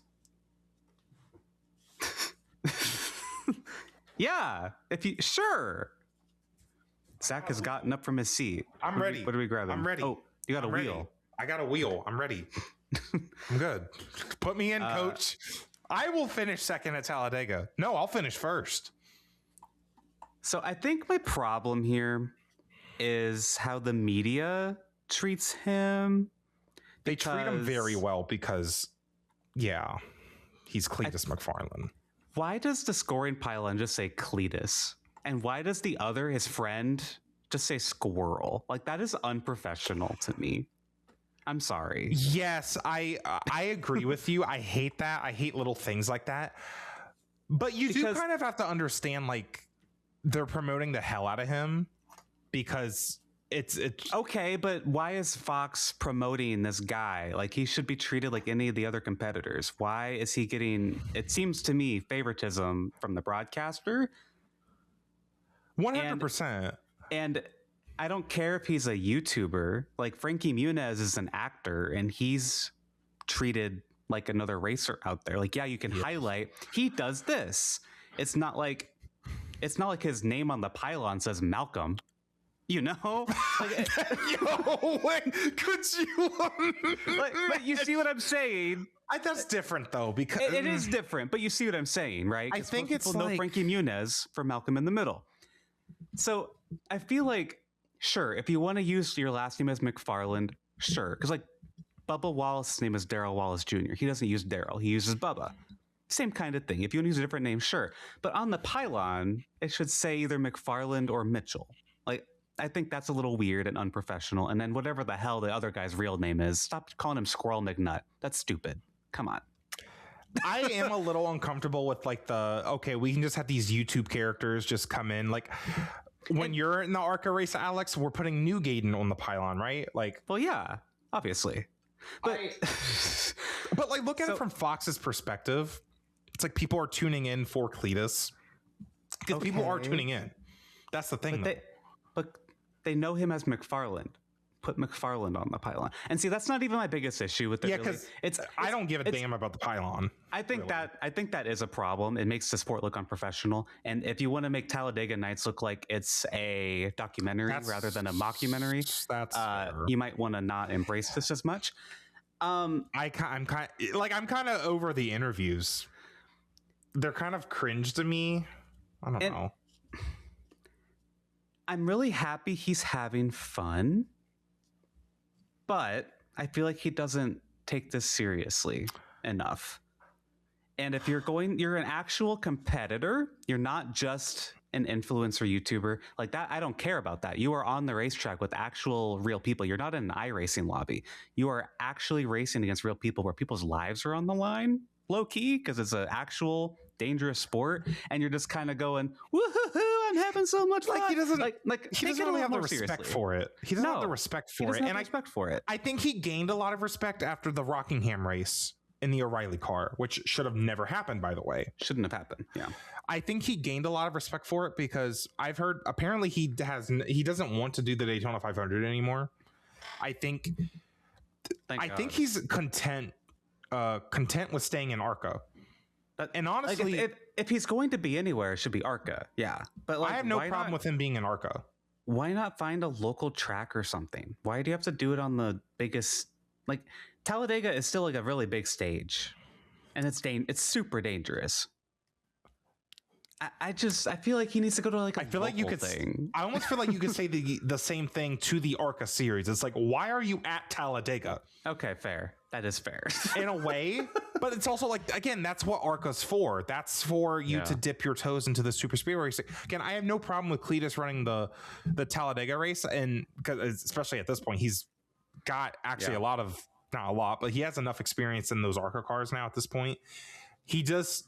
Yeah. Sure. Zack has gotten up from his seat. I'm ready. What are we grabbing? I'm ready. Oh, you got a wheel. I got a wheel. I'm ready. I'm good. Put me in, coach. I will finish second at Talladega. No, I'll finish first. So I think my problem here is how the media treats him. They treat him very well because, yeah, he's Cletus McFarland. Why does the scoring pylon just say Cletus? And why does his friend, just say Squirrel? Like, that is unprofessional to me. I'm sorry. Yes, I agree with you. I hate that. I hate little things like that. But you do kind of have to understand, like, they're promoting the hell out of him because it's okay, but why is Fox promoting this guy? Like, he should be treated like any of the other competitors. Why is he getting, it seems to me, favoritism from the broadcaster? 100%. And I don't care if he's a YouTuber. Like Frankie Muniz is an actor and he's treated like another racer out there. Like, yeah, you can highlight. He does this. It's not like his name on the pylon says Malcolm. You know? Like, yo, wait, could you? but you see what I'm saying? That's different though, because it is different. But you see what I'm saying, right? I think it's people know Frankie Muniz for Malcolm in the Middle. So I feel like, sure, if you want to use your last name as McFarland, sure. Because like Bubba Wallace's name is Darrell Wallace Jr. He doesn't use Darrell. He uses Bubba. Same kind of thing. If you want to use a different name, sure. But on the pylon, it should say either McFarland or Mitchell. Like, I think that's a little weird and unprofessional. And then whatever the hell the other guy's real name is, stop calling him Squirrel McNutt. That's stupid. Come on. I am a little uncomfortable with like we can just have these YouTube characters just come in. Like when you're in the ARCA race, Alex, we're putting New Gaiden on the pylon, right? Like, well, yeah, obviously. But but like look at it from Fox's perspective. It's like people are tuning in for Cletus because people are tuning in. That's the thing. But they know him as McFarland. Put McFarland on the pylon. And see, that's not even my biggest issue with it. Yeah, because I don't give a damn about the pylon. I think that is a problem. It makes the sport look unprofessional. And if you want to make Talladega Nights look like it's a documentary rather than a mockumentary, you might want to not embrace this as much. I'm kind of over the interviews. They're kind of cringe to me. I don't know. I'm really happy he's having fun. But I feel like he doesn't take this seriously enough. And if you're an actual competitor, you're not just an influencer YouTuber like that, I don't care about that. You are on the racetrack with actual real people. You're not in an iRacing lobby. You are actually racing against real people where people's lives are on the line, low key, because it's an actual dangerous sport, and you're just kind of going, woohoo, I'm having so much fun. Like he doesn't really have the respect for it. He doesn't have the respect for it. And respect for it. I think he gained a lot of respect after the Rockingham race in the O'Reilly car, which should have never happened, by the way. Shouldn't have happened. Yeah. I think he gained a lot of respect for it because I've heard apparently he doesn't want to do the Daytona 500 anymore. I think he's content with staying in ARCA. And honestly, like if he's going to be anywhere, it should be ARCA. Yeah. But like, I have no problem with him being in ARCA. Why not find a local track or something? Why do you have to do it on the biggest, like Talladega is still like a really big stage, and it's super dangerous. I feel like he needs to go to like a thing. I almost feel like you could say the same thing to the ARCA series. It's like, why are you at Talladega? Okay, fair. That is fair. In a way. But it's also like, again, that's what ARCA's for. That's for you to dip your toes into the super speed race. Again, I have no problem with Cletus running the Talladega race. And because especially at this point, he's got actually not a lot, but he has enough experience in those ARCA cars now at this point. He does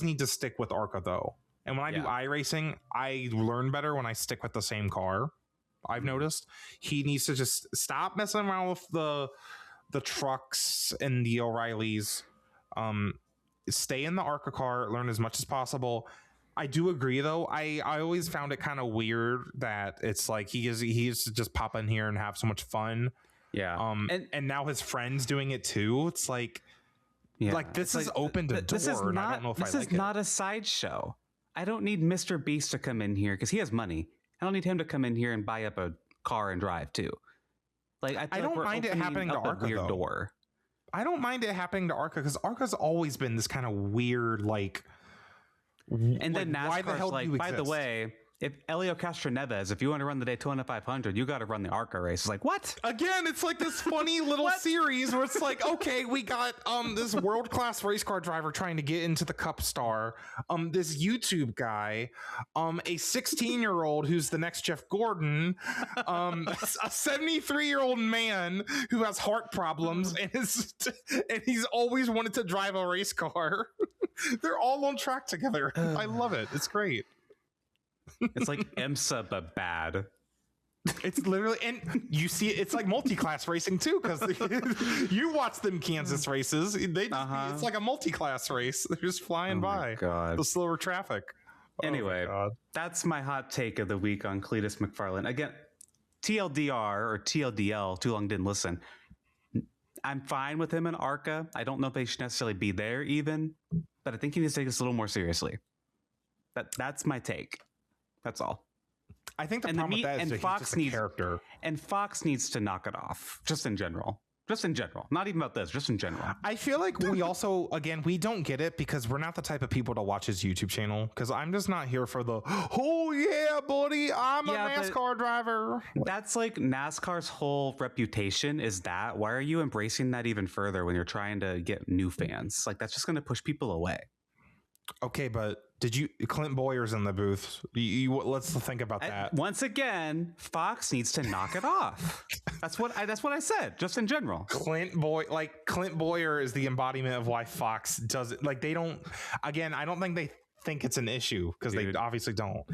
need to stick with ARCA though. And when I do iRacing, I learn better when I stick with the same car. I've noticed he needs to just stop messing around with the trucks and the O'Reillys. Stay in the ARCA car, learn as much as possible. I do agree though. I always found it kind of weird that it's like he used to just pop in here and have so much fun. Yeah. And now his friends doing it too. It's like, this is open to this door. Is not, I don't know if this I like is not a sideshow. I don't need Mr. Beast to come in here because he has money. I don't need him to come in here and buy up a car and drive too. Like I don't mind it happening to ARCA though. Door. I don't mind it happening to ARCA because ARCA's always been this kind of weird like. And then NASCAR's like, by the way, if Elio Castroneves, if you want to run the Daytona 500, you got to run the ARCA race. It's like, what? Again, it's like this funny little series where it's like, okay, we got this world-class race car driver trying to get into the Cup Star, this YouTube guy, a 16-year-old who's the next Jeff Gordon, a 73-year-old man who has heart problems and he's always wanted to drive a race car. They're all on track together. I love it. It's great. It's like IMSA but bad. It's literally, and you see it's like multi-class racing too, because you watch them Kansas races. It's like a multi-class race. They're just flying by. God. The slower traffic. Anyway, that's my hot take of the week on Cletus McFarland. Again, TLDR or TLDL, too long didn't listen. I'm fine with him in ARCA. I don't know if they should necessarily be there even, but I think he needs to take this a little more seriously. That's my take. That's all. I think the problem with that is that Fox needs a character. And Fox needs to knock it off, just in general. Just in general. Not even about this, just in general. I feel like we also, again, we don't get it because we're not the type of people to watch his YouTube channel. Because I'm just not here for the, oh yeah, buddy, I'm a NASCAR driver. That's like NASCAR's whole reputation is that. Why are you embracing that even further when you're trying to get new fans? Like, that's just going to push people away. Okay, but Clint Boyer's in the booth. Let's think about that. Once again, Fox needs to knock it off. That's what I said, just in general. Clint Boyer is the embodiment of why Fox does it. Like, they don't, again, I don't think they think it's an issue because they obviously don't.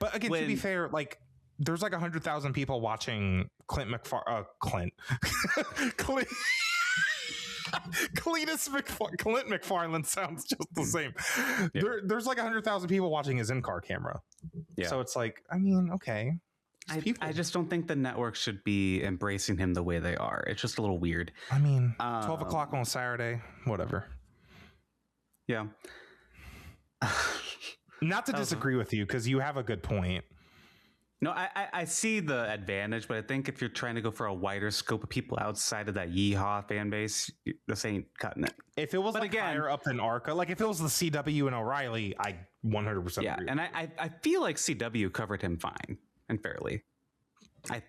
But again, to be fair, like, there's like 100,000 people watching Clint McFarland sounds just the same. Yeah. There's like 100,000 people watching his in-car camera. Yeah. So it's like, I mean, okay. I just don't think the network should be embracing him the way they are. It's just a little weird. I mean, 12 o'clock on Saturday, whatever. Yeah. Not to disagree with you because you have a good point. No, I see the advantage, but I think if you're trying to go for a wider scope of people outside of that yeehaw fan base, this ain't cutting it. If it was higher up than ARCA, like if it was the CW and O'Reilly, I 100% agree. And I feel like CW covered him fine and fairly. I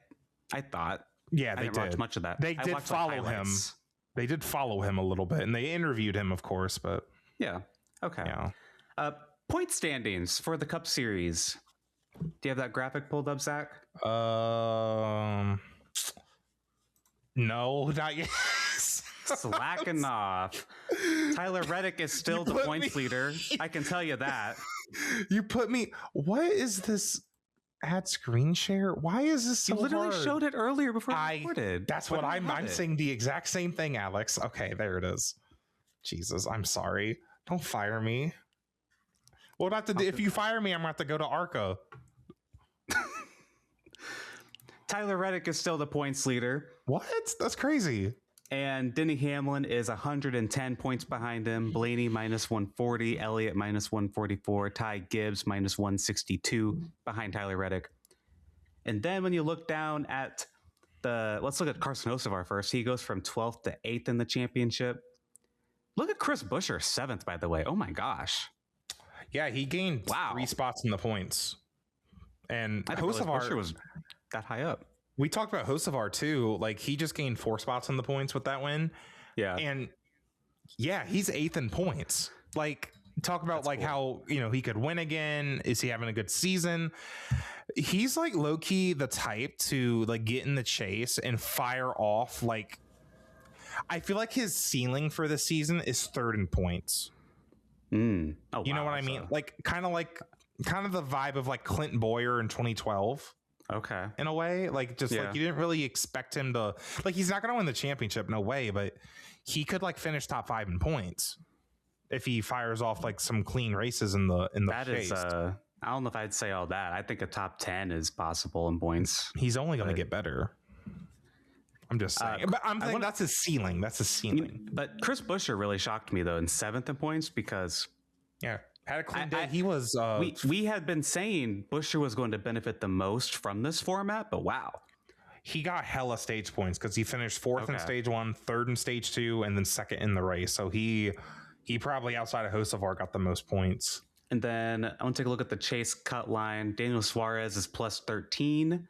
thought. Yeah, I didn't watch much of that. They did follow him. They did follow him a little bit, and they interviewed him, of course. But yeah, okay. Yeah. Point standings for the Cup Series. Do you have that graphic pulled up, Zach? No, not yet. Slacking off. Tyler Reddick is still the points leader. I can tell you that. You put me. What is this? Add screen share. Why is this so You literally hard? showed it earlier before I recorded. That's what I'm saying. The exact same thing, Alex. Okay, there it is. Jesus, I'm sorry. Don't fire me. What about to if you fire me, I'm gonna have to go to ARCA. Tyler Reddick is still the points leader. What? That's crazy. And Denny Hamlin is 110 points behind him. Blaney minus 140. Elliott minus 144. Ty Gibbs minus 162 behind Tyler Reddick. And then when you look down at let's look at Carson Hocevar first. He goes from 12th to 8th in the championship. Look at Chris Buescher, 7th, by the way. Oh my gosh. Yeah, he gained 3 spots in the points. And Hocevar was that high up. We talked about Hocevar too. Like, he just gained 4 spots in the points with that win. Yeah. And yeah, he's 8th in points. Like, talk about That's cool. How, he could win again. Is he having a good season? He's like low key the type to like get in the chase and fire off. Like, I feel like his ceiling for the season is 3rd in points. Oh, you know what I mean? Like kind of the vibe of like Clinton Boyer in 2012. Okay. In a way, like you didn't really expect him to, like, he's not going to win the championship, no way, but he could like finish top 5 in points if he fires off like some clean races in the chase. I don't know if I'd say all that. I think a top 10 is possible in points. He's only going to get better. I'm just saying, but I'm saying that's his ceiling. That's his ceiling. But Chris Buescher really shocked me though in 7th in points because had a clean day. He was. We had been saying Buescher was going to benefit the most from this format, but wow, he got hella stage points because he finished 4th in stage 1, 3rd in stage 2, and then 2nd in the race. So he probably outside of Hocevar got the most points. And then I want to take a look at the chase cut line. Daniel Suarez is plus 13.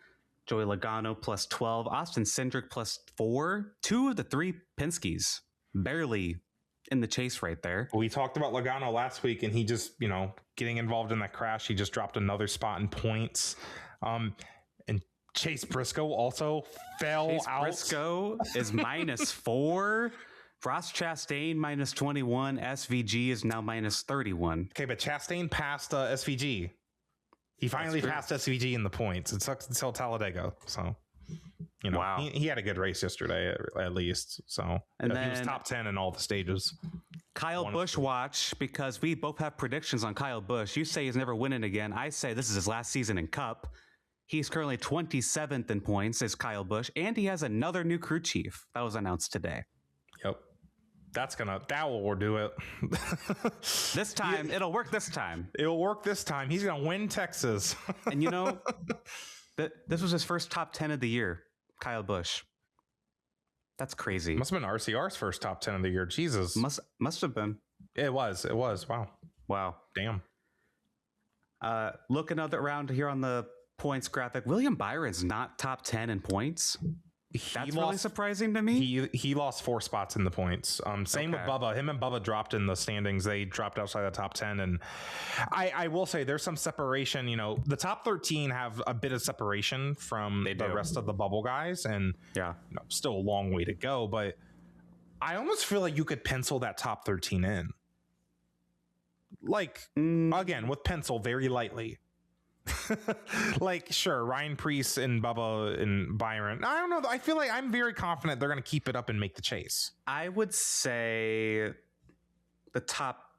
Joey Logano plus 12. Austin Cindric plus 4. 2 of the 3 Penske's barely in the chase right there. We talked about Logano last week, and he just, getting involved in that crash, he just dropped another spot in points. And Chase Briscoe also fell out. Briscoe is minus 4. Ross Chastain minus 21. SVG is now minus 31. Okay, but Chastain passed SVG. He finally passed SVG in the points. It sucks until Talladega. So, wow. He had a good race yesterday, at least. So, and then he was top 10 in all the stages. Kyle Busch watch, because we both have predictions on Kyle Busch. You say he's never winning again. I say this is his last season in Cup. He's currently 27th in points, is Kyle Busch, and he has another new crew chief that was announced today. Yep. That will do it. This time, it'll work this time. It'll work this time. He's going to win Texas. And this was his first top 10 of the year, Kyle Busch. That's crazy. Must have been RCR's first top 10 of the year. Jesus. Must have been. It was. Wow. Damn. Looking around here on the points graphic, William Byron's not top 10 in points. That's really surprising to me. He lost 4 spots in the points. Same with Bubba. Him and Bubba dropped in the standings. They dropped outside the top 10. And I will say there's some separation. The top 13 have a bit of separation from the rest of the bubble guys. And still a long way to go. But I almost feel like you could pencil that top 13 in. Like, again, with pencil very lightly. Like, sure, Ryan Preece and Bubba and Byron. I don't know. I feel like I'm very confident they're going to keep it up and make the chase. I would say the top,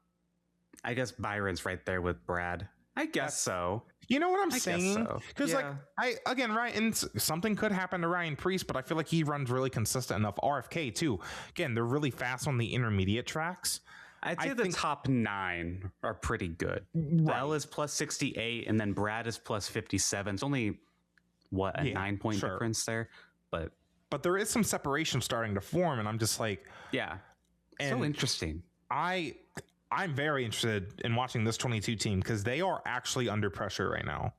I guess Byron's right there with Brad. I guess so. You know what I'm saying? Because Ryan, something could happen to Ryan Preece, but I feel like he runs really consistent enough. RFK too. Again, they're really fast on the intermediate tracks. I'd say the top 9 are pretty good. Bell is plus 68, and then Brad is plus 57. It's only, a 9-point difference there? But there is some separation starting to form, and I'm just like... Yeah. So interesting. I'm very interested in watching this 22 team, because they are actually under pressure right now.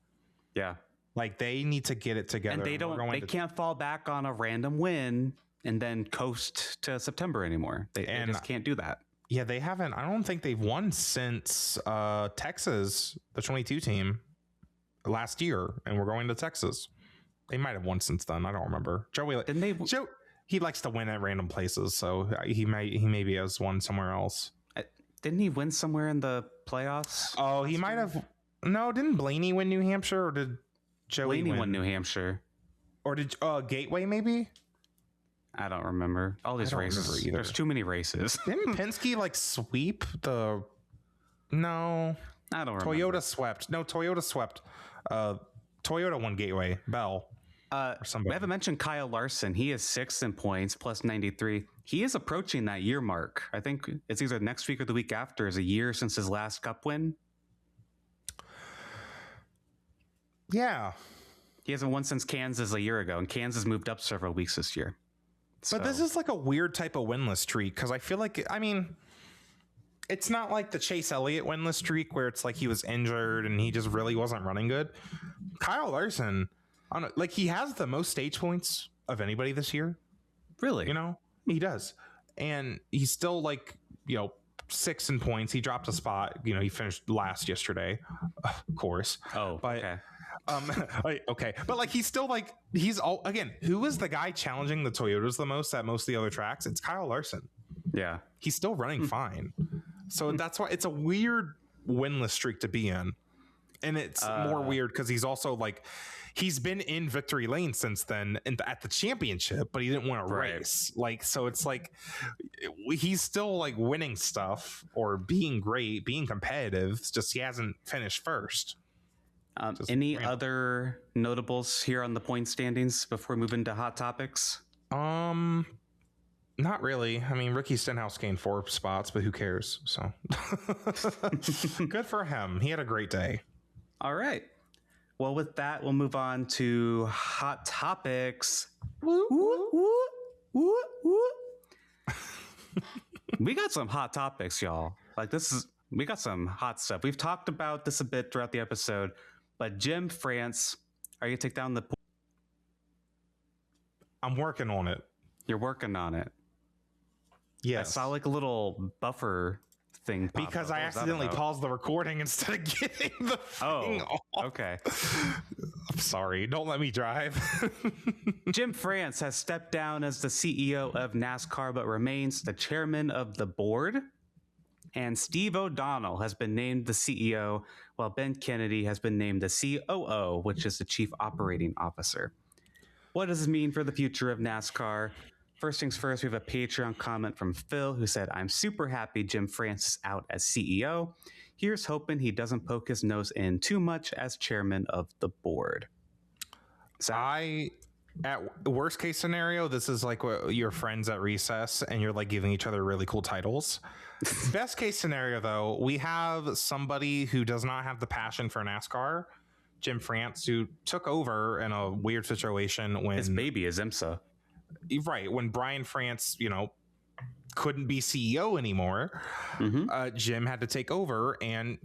Yeah. Like, they need to get it together. And they can't fall back on a random win and then coast to September anymore. They just can't do that. Yeah, they haven't. I don't think they've won since Texas, the 22 team. last year, and we're going to Texas. They might have won since then. I don't remember. He likes to win at random places, so he maybe has won somewhere else. Didn't he win somewhere in the playoffs? Oh, he might have. No, didn't Blaney win New Hampshire, or did Joey Blaney won New Hampshire? Or did Gateway maybe? I don't remember. All these races. There's too many races. Didn't Penske like sweep the? No, I don't remember. Toyota swept. No, Toyota swept. Toyota won Gateway. Bell. We haven't mentioned Kyle Larson. He is 6th in points, plus 93. He is approaching that year mark. I think it's either next week or the week after is a year since his last Cup win. Yeah. He hasn't won since Kansas a year ago, and Kansas moved up several weeks this year. But this is like a weird type of winless streak, because I feel like, I mean, it's not like the Chase Elliott winless streak where it's like he was injured and he just really wasn't running good. Kyle Larson, I don't know, like he has the most stage points of anybody this year. Really? You know, he does. And he's still like, 6th in points. He dropped a spot. He finished last yesterday, of course. Oh, but, okay. Okay, but like he's still like who is the guy challenging the Toyotas the most at most of the other tracks? It's Kyle Larson. Yeah, he's still running fine. So that's why it's a weird winless streak to be in, and it's more weird because he's also like he's been in victory lane since then at the championship, but he didn't win a race. Like, so it's like he's still like winning stuff or being great, being competitive. It's just he hasn't finished first. Any other notables here on the point standings before we move into hot topics? Not really. I mean, Ricky Stenhouse gained 4 spots, but who cares? So good for him. He had a great day. All right. Well, with that, we'll move on to hot topics. Woo, woo, woo, woo, woo. We got some hot topics, y'all. We got some hot stuff. We've talked about this a bit throughout the episode. But Jim France, are you going to take down the... I'm working on it. You're working on it. Yes. I saw like a little buffer thing. Because I accidentally paused the recording instead of getting the thing off. Okay. I'm sorry. Don't let me drive. Jim France has stepped down as the CEO of NASCAR, but remains the chairman of the board. And Steve O'Donnell has been named the CEO, while Ben Kennedy has been named the COO, which is the Chief Operating Officer. What does this mean for the future of NASCAR? First things first, we have a Patreon comment from Phil who said, "I'm super happy Jim France is out as CEO. Here's hoping he doesn't poke his nose in too much as chairman of the board." At worst case scenario, this is like what your friends at recess and you're like giving each other really cool titles. Best case scenario, though, we have somebody who does not have the passion for NASCAR, Jim France, who took over in a weird situation when his baby is IMSA. Right. When Brian France, couldn't be CEO anymore, Jim had to take over. And,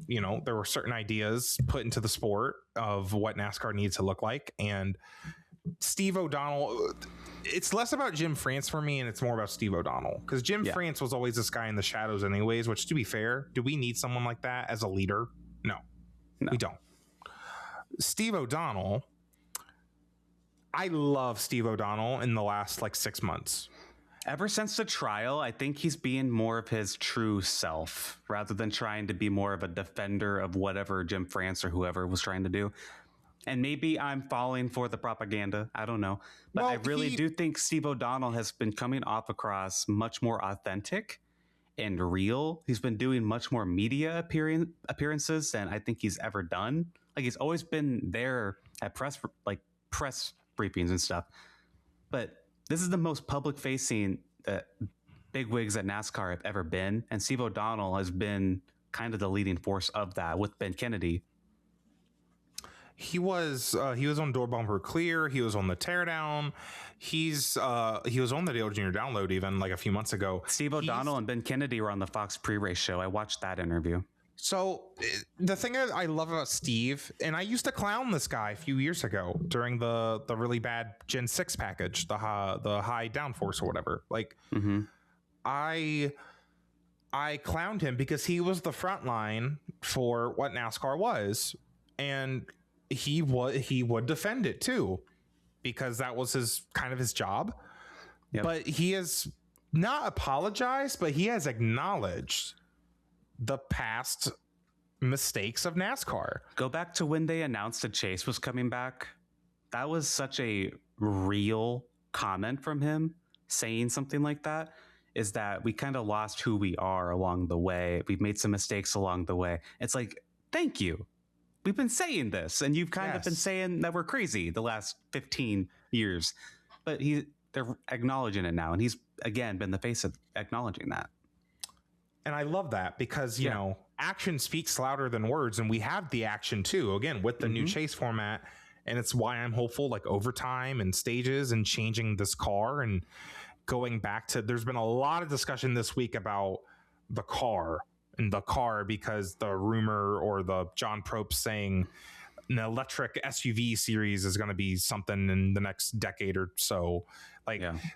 there were certain ideas put into the sport of what NASCAR needs to look like. And Steve O'Donnell, it's less about Jim France for me, and it's more about Steve O'Donnell, because Jim France was always this guy in the shadows anyways, which, to be fair, do we need someone like that as a leader? No, we don't. Steve O'Donnell, I love Steve O'Donnell in the last 6 months. Ever since the trial, I think he's being more of his true self rather than trying to be more of a defender of whatever Jim France or whoever was trying to do. And maybe I'm falling for the propaganda. I don't know. But I really do think Steve O'Donnell has been coming off across much more authentic and real. He's been doing much more media appearances than I think he's ever done. Like, he's always been there at press briefings and stuff. But this is the most public facing bigwigs at NASCAR have ever been. And Steve O'Donnell has been kind of the leading force of that with Ben Kennedy. He was on Door Bumper Clear. He was on the Teardown. He was on the Dale Jr. Download even a few months ago. Steve O'Donnell and Ben Kennedy were on the Fox pre-race show. I watched that interview. So the thing that I love about Steve, and I used to clown this guy a few years ago during the really bad Gen 6 package, the high downforce or whatever. I clowned him because he was the front line for what NASCAR was. And he would defend it too, because that was his job. Yep. But he has not apologized, but he has acknowledged the past mistakes of NASCAR. Go back to when they announced that Chase was coming back. That was such a real comment from him, saying something like that, is that we kind of lost who we are along the way. We've made some mistakes along the way. It's like, thank you. We've been saying this, and you've kind of been saying that we're crazy the last 15 years. But they're acknowledging it now, and he's, again, been the face of acknowledging that. And I love that because, you know, action speaks louder than words, and we have the action too, again, with the new chase format. And it's why I'm hopeful, like overtime and stages and changing this car and going back to, there's been a lot of discussion this week about the car because the rumor or the John Probst saying an electric SUV series is going to be something in the next decade or so.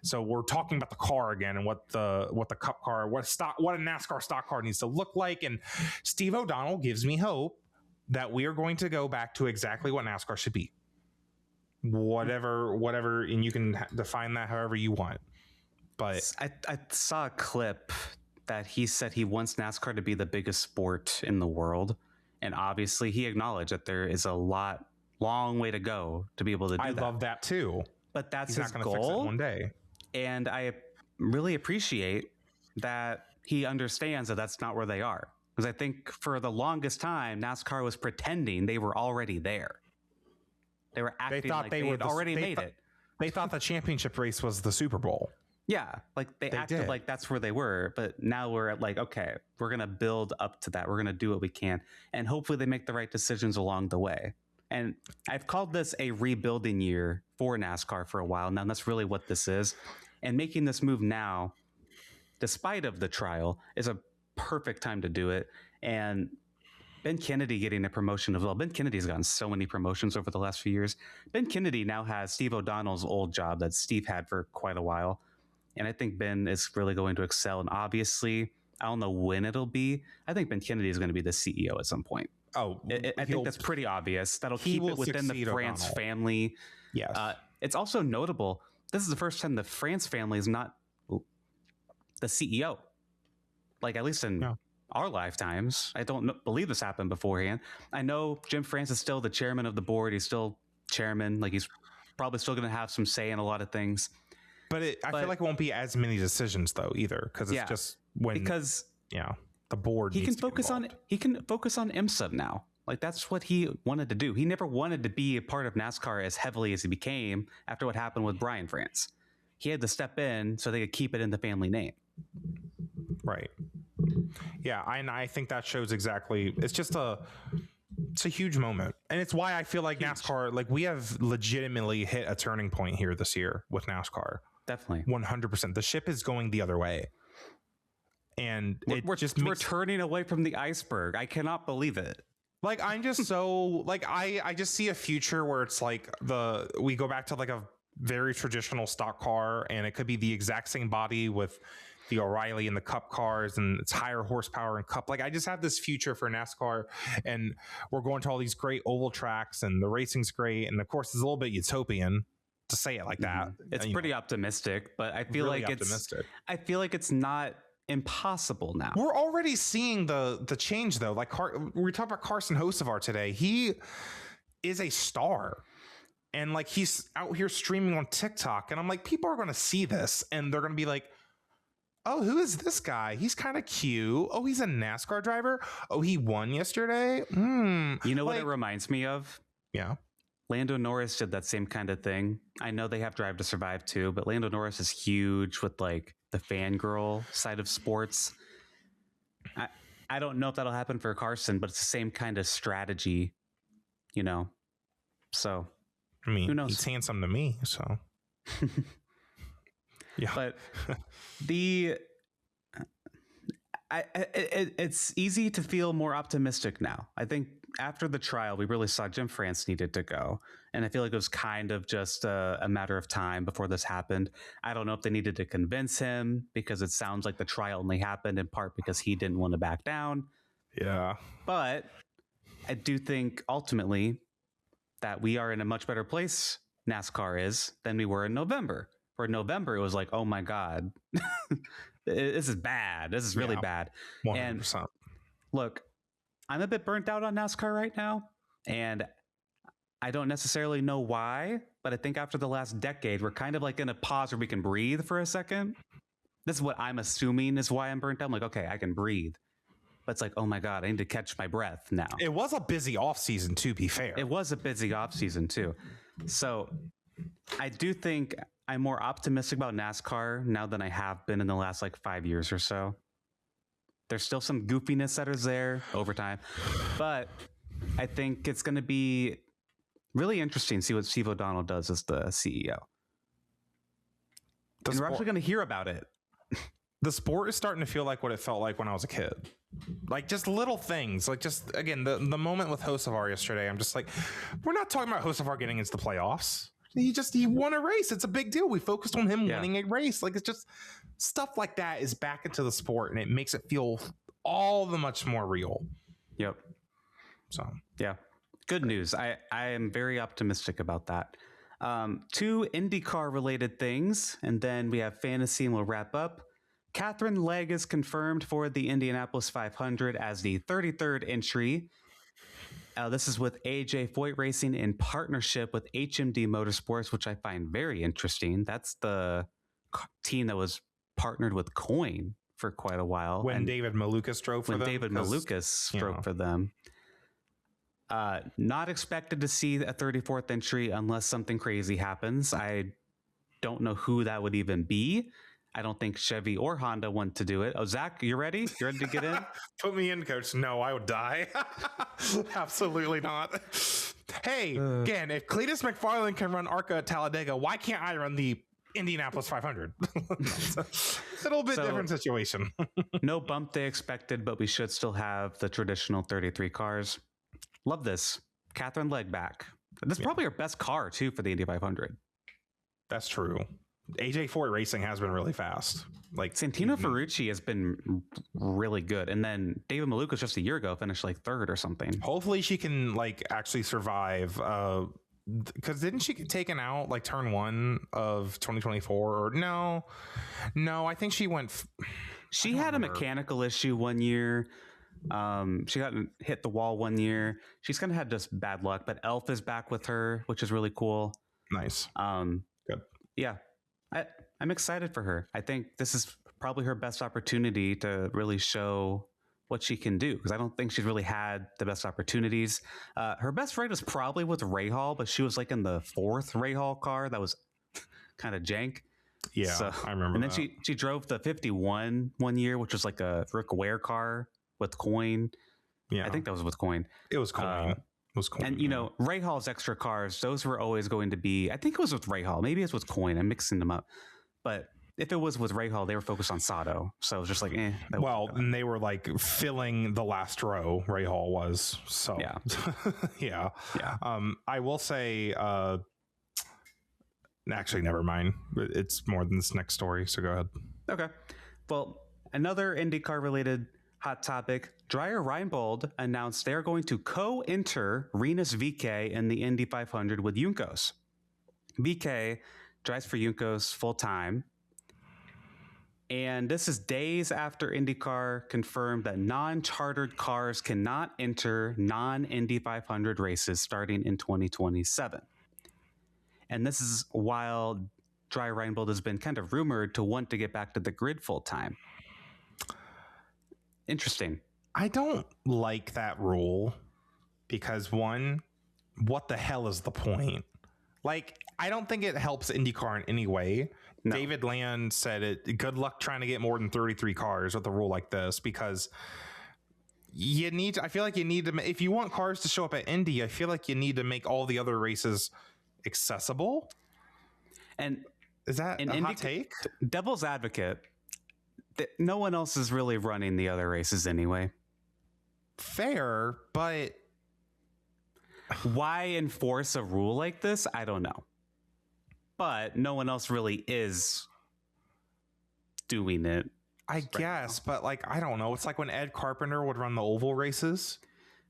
So we're talking about the car again and what the Cup car, what a NASCAR stock car needs to look like. And Steve O'Donnell gives me hope that we are going to go back to exactly what NASCAR should be. Whatever, and you can define that however you want. But I saw a clip that he said he wants NASCAR to be the biggest sport in the world. And obviously he acknowledged that there is a long way to go to be able to do that. I love that too. But that's He's his not goal. Fix it one day. And I really appreciate that he understands that that's not where they are. Because I think for the longest time, NASCAR was pretending they were already there. They were acting like they had already made it. They thought the championship race was the Super Bowl. Yeah, like they acted like that's where they were. But now we're at like, okay, we're going to build up to that. We're going to do what we can. And hopefully they make the right decisions along the way. And I've called this a rebuilding year for NASCAR for a while now. And that's really what this is. And making this move now, despite of the trial, is a perfect time to do it. And Ben Kennedy getting a promotion as well. Ben Kennedy's gotten so many promotions over the last few years. Ben Kennedy now has Steve O'Donnell's old job that Steve had for quite a while. And I think Ben is really going to excel. And obviously, I don't know when it'll be. I think Ben Kennedy is going to be the CEO at some point. Oh, I think that's pretty obvious. That'll keep it within the France family. Yes. It's also notable. This is the first time the France family is not the CEO. Like, at least in our lifetimes. I don't believe this happened beforehand. I know Jim France is still the chairman of the board. He's still chairman. Like, he's probably still going to have some say in a lot of things. But I feel like it won't be as many decisions though either, because it's just the board. He can focus on IMSA now. Like, that's what he wanted to do. He never wanted to be a part of NASCAR as heavily as he became after what happened with Brian France. He had to step in so they could keep it in the family name. Right. Yeah, I think that shows exactly. It's a huge moment, and it's why I feel like NASCAR, like, we have legitimately hit a turning point here this year with NASCAR. Definitely, 100%. The ship is going the other way, and we're turning away from the iceberg. I cannot believe it. Like, I'm just so like I just see a future where it's like we go back to like a very traditional stock car, and it could be the exact same body with the O'Reilly and the Cup cars, and it's higher horsepower and Cup. Like, I just have this future for NASCAR, and we're going to all these great oval tracks, and the racing's great, and of course it's a little bit utopian to say it like that. It's pretty optimistic, but I feel like it's not impossible now. We're already seeing the change though. Like, we talked about Carson Hocevar today. He is a star, and like, he's out here streaming on TikTok, and I'm like, people are going to see this and they're going to be like, oh, who is this guy? He's kind of cute. Oh, he's a NASCAR driver. Oh, he won yesterday. You know what it reminds me of? Yeah. Lando Norris did that same kind of thing. I know they have Drive to Survive too, but Lando Norris is huge with like the fangirl side of sports. I don't know if that'll happen for Carson, but it's the same kind of strategy, you know? So, I mean, who knows? He's handsome to me, so. Yeah. But it's easy to feel more optimistic now. I think after the trial, we really saw Jim France needed to go. And I feel like it was kind of just a matter of time before this happened. I don't know if they needed to convince him, because it sounds like the trial only happened in part because he didn't want to back down. Yeah. But I do think ultimately that we are in a much better place, NASCAR is, than we were in November. For November, it was like, oh my God, this is bad. This is really bad. 100%. And look, I'm a bit burnt out on NASCAR right now, and I don't necessarily know why, but I think after the last decade, we're kind of like in a pause where we can breathe for a second. This is what I'm assuming is why I'm burnt out. I'm like, okay, I can breathe. But it's like, oh my God, I need to catch my breath now. It was a busy off season, to be fair. It was a busy off season too. So I do think I'm more optimistic about NASCAR now than I have been in the last like 5 years or so. There's still some goofiness that is there over time, but I think it's going to be really interesting to see what Steve O'Donnell does as the CEO. And we're actually going to hear about it. The sport is starting to feel like what it felt like when I was a kid. Like just little things. Like just, again, the moment with Hocevar yesterday, I'm just like, we're not talking about Hocevar getting into the playoffs. He won a race. It's a big deal. We focused on him winning a race. Like it's just stuff like that is back into the sport, and it makes it feel all the much more real. Yep. So yeah, good news. I am very optimistic about that. 2 IndyCar related things, and then we have fantasy, and we'll wrap up. Catherine Legg is confirmed for the Indianapolis 500 as the 33rd entry. This is with AJ Foyt Racing in partnership with HMD Motorsports, which I find very interesting. That's the team that was partnered with Coin for quite a while. When David Malukas drove for them. When David Malukas drove for them. Not expected to see a 34th entry unless something crazy happens. I don't know who that would even be. I don't think Chevy or Honda want to do it. Oh, Zach, you ready? You ready to get in? Put me in, coach. No, I would die. Absolutely not. Hey, again, if Cletus McFarland can run ARCA at Talladega, why can't I run the Indianapolis 500? It's a little bit different situation. No bump day expected, but we should still have the traditional 33 cars. Love this. Catherine Legg back. This is probably her best car, too, for the Indy 500. That's true. AJ Foyt Racing has been really fast. Like Santino Ferrucci has been really good, and then David Malukas just a year ago finished like 3rd or something. Hopefully she can like actually survive. Because didn't she get taken out like turn 1 of 2024? Or no, I think she went. She had a mechanical issue one year. She got hit the wall one year. She's kind of had just bad luck, but Elf is back with her, which is really cool. Nice. Good. Yeah. I'm excited for her. I think this is probably her best opportunity to really show what she can do, because I don't think she's really had the best opportunities. Her best ride was probably with Rahal, but she was like in the 4th Rahal car that was kind of jank. Yeah, so, I remember. And then she drove the 51 one year, which was like a Rick Ware car with Coin. Yeah, I think that was with Coin. It was Coin. And you know, Rahal's extra cars, those were always going to be, I think it was with Rahal, maybe it's with Coin, I'm mixing them up, but if it was with Rahal, they were focused on Sato, so it was just like well, and they were like filling the last row, Rahal was, so yeah. I will say actually never mind, it's more than this next story, so go ahead. Okay, well, another IndyCar related hot topic. Dreyer Reinbold announced they're going to co-enter Rinus VeeKay in the Indy 500 with Juncos. VeeKay drives for Juncos full time. And this is days after IndyCar confirmed that non-chartered cars cannot enter non-Indy 500 races starting in 2027. And this is while Dreyer Reinbold has been kind of rumored to want to get back to the grid full time. Interesting. I don't like that rule because, one, what the hell is the point? Like, I don't think it helps IndyCar in any way. No. David Land said it. Good luck trying to get more than 33 cars with a rule like this, because you need to, I feel like you need to, if you want cars to show up at Indy, I feel like you need to make all the other races accessible. And is that a hot take? Devil's advocate. No one else is really running the other races anyway. Fair, but why enforce a rule like this? I don't know. But no one else really is doing it. I guess, but like, I don't know. It's like when Ed Carpenter would run the oval races.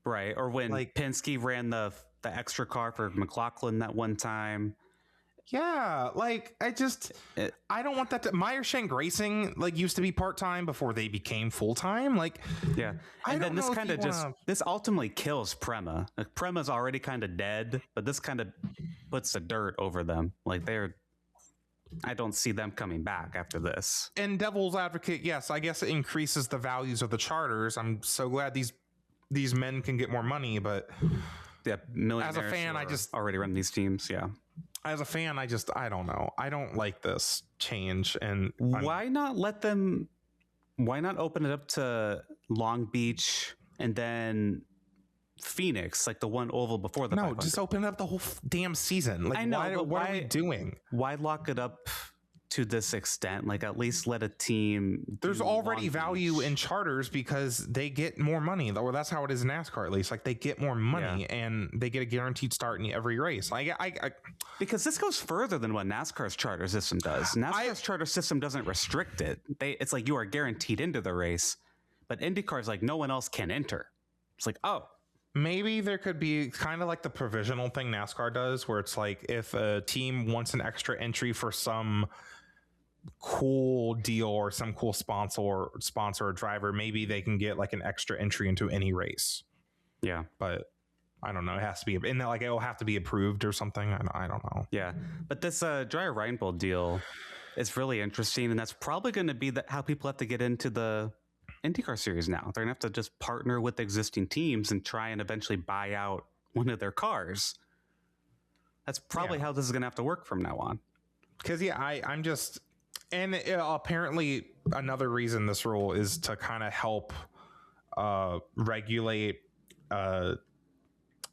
Right. Or when like Penske ran the the extra car for McLaughlin that one time. Yeah, like I don't want that to. Meyershank Racing like used to be part-time before they became full-time. Like, yeah, and then this kind of this ultimately kills Prema. Like, Prema's already kind of dead, but this kind of puts the dirt over them. Like I don't see them coming back after this. And devil's advocate, yes, I guess it increases the values of the charters. I'm so glad these men can get more money, but yeah, millionaires as a fan, I just already run these teams. Yeah. As a fan, I don't know. I don't like this change. And why not open it up to Long Beach and then Phoenix, like the one oval before the 500? Just open up the whole damn season. Like, I know, what are we doing? Why lock it up to this extent? Like, at least let a team. There's already value in charters because they get more money, or that's how it is in NASCAR, at least. Like, they get more money and they get a guaranteed start in every race. Like, because this goes further than what NASCAR's charter system does. NASCAR's charter system doesn't restrict it. It's like you are guaranteed into the race, but IndyCar's like no one else can enter. It's like, oh. Maybe there could be kind of like the provisional thing NASCAR does, where it's like if a team wants an extra entry for some cool deal or some cool sponsor or driver, maybe they can get like an extra entry into any race. Yeah, but I don't know. It has to be, and like it'll have to be approved or something. I don't know. Yeah, but this Dreyer Reinbold deal is really interesting, and that's probably going to be how people have to get into the IndyCar series now. They're gonna have to just partner with existing teams and try and eventually buy out one of their cars. That's probably how this is gonna have to work from now on. Because I'm just, and apparently another reason this rule is to kind of help regulate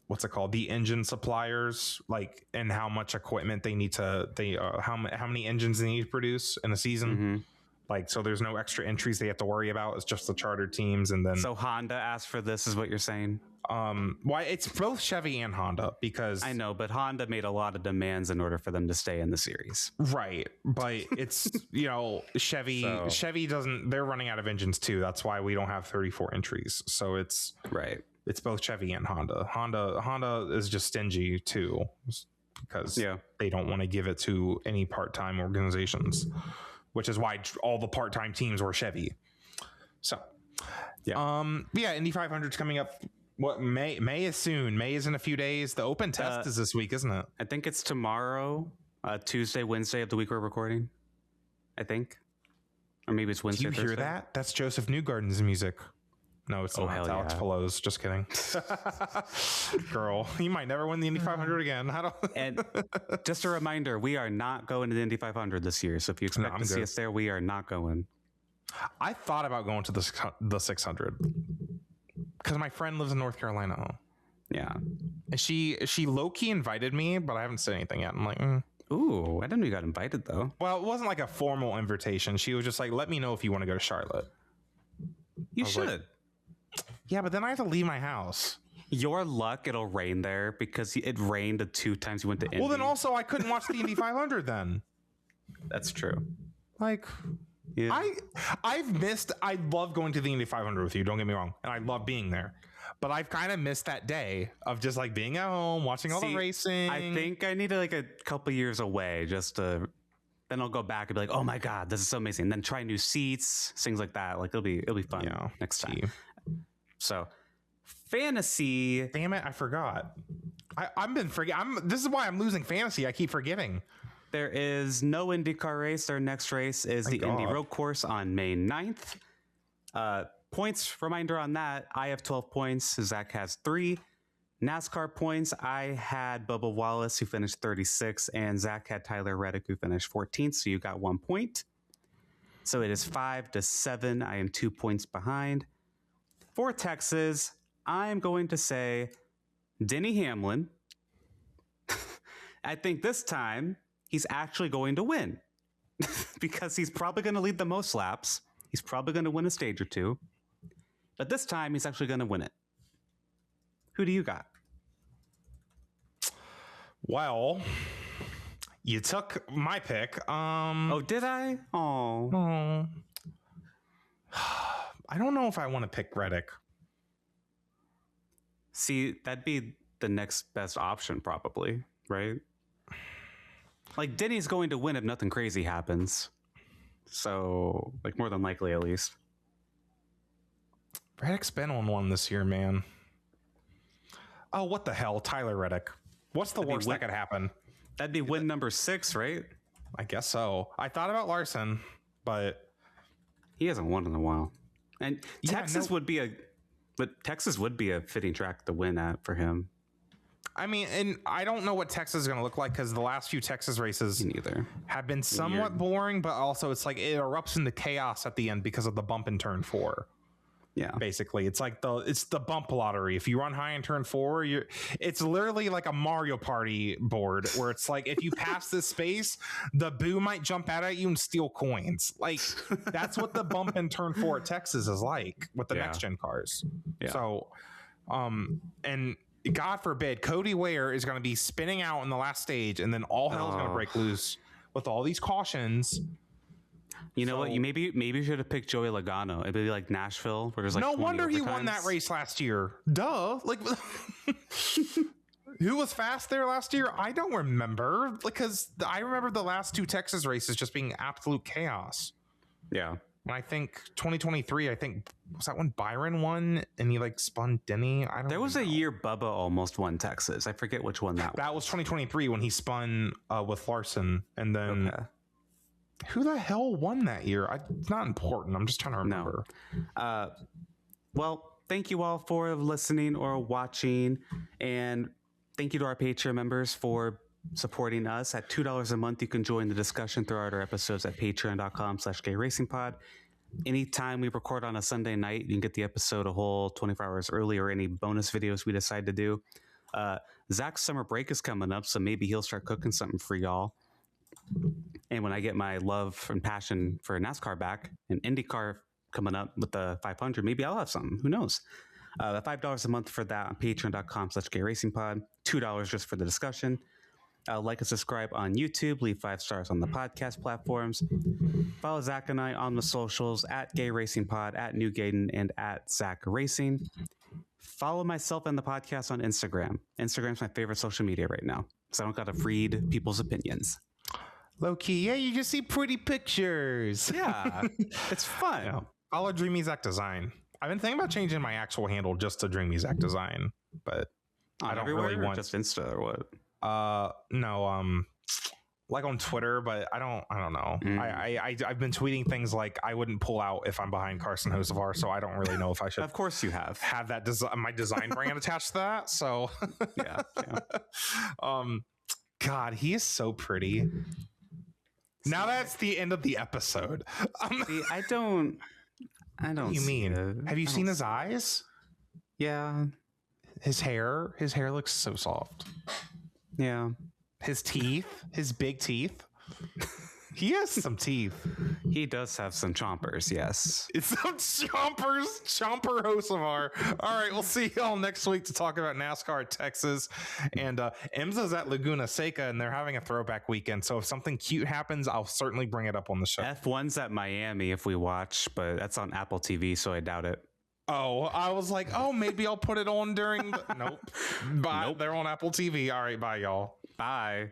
what's it called, the engine suppliers, like, and how much equipment they need to how many engines they need to produce in a season. Mm-hmm. Like, so there's no extra entries they have to worry about. It's just the charter teams. And then so Honda asked for this, is what you're saying? Why it's both Chevy and Honda, because I know, but Honda made a lot of demands in order for them to stay in the series. Right. But it's, Chevy doesn't, they're running out of engines too. That's why we don't have 34 entries. So it's right. It's both Chevy and Honda. Honda is just stingy too, because they don't want to give it to any part-time organizations, which is why all the part-time teams were Chevy. So, Indy 500's coming up. What, May is soon. May is in a few days. The open test is this week, isn't it? I think it's tomorrow, Tuesday, Wednesday of the week we're recording. I think, or maybe it's Wednesday. Do you hear that? That's Joseph Newgarden's music. No, it's not. It's Alex Palous. Just kidding. Girl, you might never win the Indy 500 again. And just a reminder, we are not going to the Indy 500 this year. So if you expect to see us there, we are not going. I thought about going to the 600 because my friend lives in North Carolina. Yeah. And she low-key invited me, but I haven't said anything yet. I'm like, Ooh, I didn't know you got invited, though. Well, it wasn't like a formal invitation. She was just like, let me know if you want to go to Charlotte. You should. Like, yeah, but then I have to leave my house. Your luck, it'll rain there because it rained the 2 times you went to Indy. Well, then also I couldn't watch the Indy 500 then. That's true. Like, yeah. I love going to the Indy 500 with you, don't get me wrong. And I love being there. But I've kind of missed that day of just like being at home, watching all the racing. I think I need like a couple years away just to... Then I'll go back and be like, oh my God, this is so amazing. And then try new seats, things like that. Like it'll be fun next time. So fantasy. Damn it, I forgot. I've been forgetting. This is why I'm losing fantasy. I keep forgetting. There is no IndyCar race. Our next race is the Indy Road Course on May 9th. Points, reminder on that. I have 12 points. Zack has 3. NASCAR points, I had Bubba Wallace, who finished 36, and Zack had Tyler Reddick, who finished 14th, so you got 1 point. So it is 5-7. I am 2 points behind. For Texas, I'm going to say Denny Hamlin. I think this time he's actually going to win because he's probably going to lead the most laps. He's probably going to win a stage or 2. But this time he's actually going to win it. Who do you got? Well, you took my pick. Oh, did I? Oh. I don't know if I want to pick Reddick. See, that'd be the next best option, probably, right? Like, Denny's going to win if nothing crazy happens. So, like, more than likely, at least. Reddick's been on one this year, man. Oh, what the hell? Tyler Reddick. What's the worst that could happen? That'd be win number 6, right? I guess so. I thought about Larson, but he hasn't won in a while. And Texas would be a fitting track to win at for him. I mean, and I don't know what Texas is going to look like because the last few Texas races have been somewhat boring, but also it's like it erupts into chaos at the end because of the bump in turn 4. Yeah, basically, it's like it's the bump lottery. If you run high in turn 4, it's literally like a Mario Party board where it's like if you pass this space, the boo might jump out at you and steal coins. Like that's what the bump in turn 4 at Texas is like with the next gen cars. Yeah. So, and God forbid, Cody Ware is going to be spinning out in the last stage, and then all hell is going to break loose with all these cautions. You know what? You maybe should have picked Joey Logano. It'd be like Nashville, where there's like no wonder he won that race last year. Duh. Like, who was fast there last year? I don't remember because I remember the last 2 Texas races just being absolute chaos. Yeah. And I think 2023, was that when Byron won and he like spun Denny? I don't. There was a year Bubba almost won Texas. I forget which one that was. That was 2023 when he spun with Larson, and then. Okay. Who the hell won that year? It's not important. I'm just trying to remember. No. Well, thank you all for listening or watching. And thank you to our Patreon members for supporting us. At $2 a month, you can join the discussion throughout our episodes at patreon.com/gayracingpod. Anytime we record on a Sunday night, you can get the episode a whole 24 hours early or any bonus videos we decide to do. Zack's summer break is coming up, so maybe he'll start cooking something for y'all. And when I get my love and passion for NASCAR back and IndyCar coming up with the 500, maybe I'll have something. Who knows? $5 a month for that on patreon.com/gayracingpod. $2 just for the discussion. Like and subscribe on YouTube. Leave 5 stars on the podcast platforms. Follow Zack and I on the socials at Gay Racing Pod, at New Gaiden, and at Zack Racing. Follow myself and the podcast on Instagram. Instagram's my favorite social media right now, so I don't got to read people's opinions. Low key, yeah, you just see pretty pictures. Yeah, it's fun. Yeah. Follow Dreamy Zack Design. I've been thinking about changing my actual handle just to Dreamy Zack Design, but I don't really want just Insta or what. No, like on Twitter, but I don't know. I've been tweeting things like I wouldn't pull out if I'm behind Carson Hocevar, so I don't really know if I should. Of course, you have that my design brand attached to that. So yeah. God, he is so pretty. Now that's the end of the episode. See, I don't. What do you mean? Have you seen his eyes? Yeah. His hair looks so soft. Yeah. His teeth, his big teeth. He has some teeth. He does have some chompers, yes. It's some chompers. Chomper Hocevar. All right, we'll see y'all next week to talk about NASCAR at Texas. And IMSA's at Laguna Seca, and they're having a throwback weekend. So if something cute happens, I'll certainly bring it up on the show. F1's at Miami if we watch, but that's on Apple TV, so I doubt it. Oh, I was like, maybe I'll put it on during the... Nope. Bye. Nope. They're on Apple TV. All right, bye, y'all. Bye.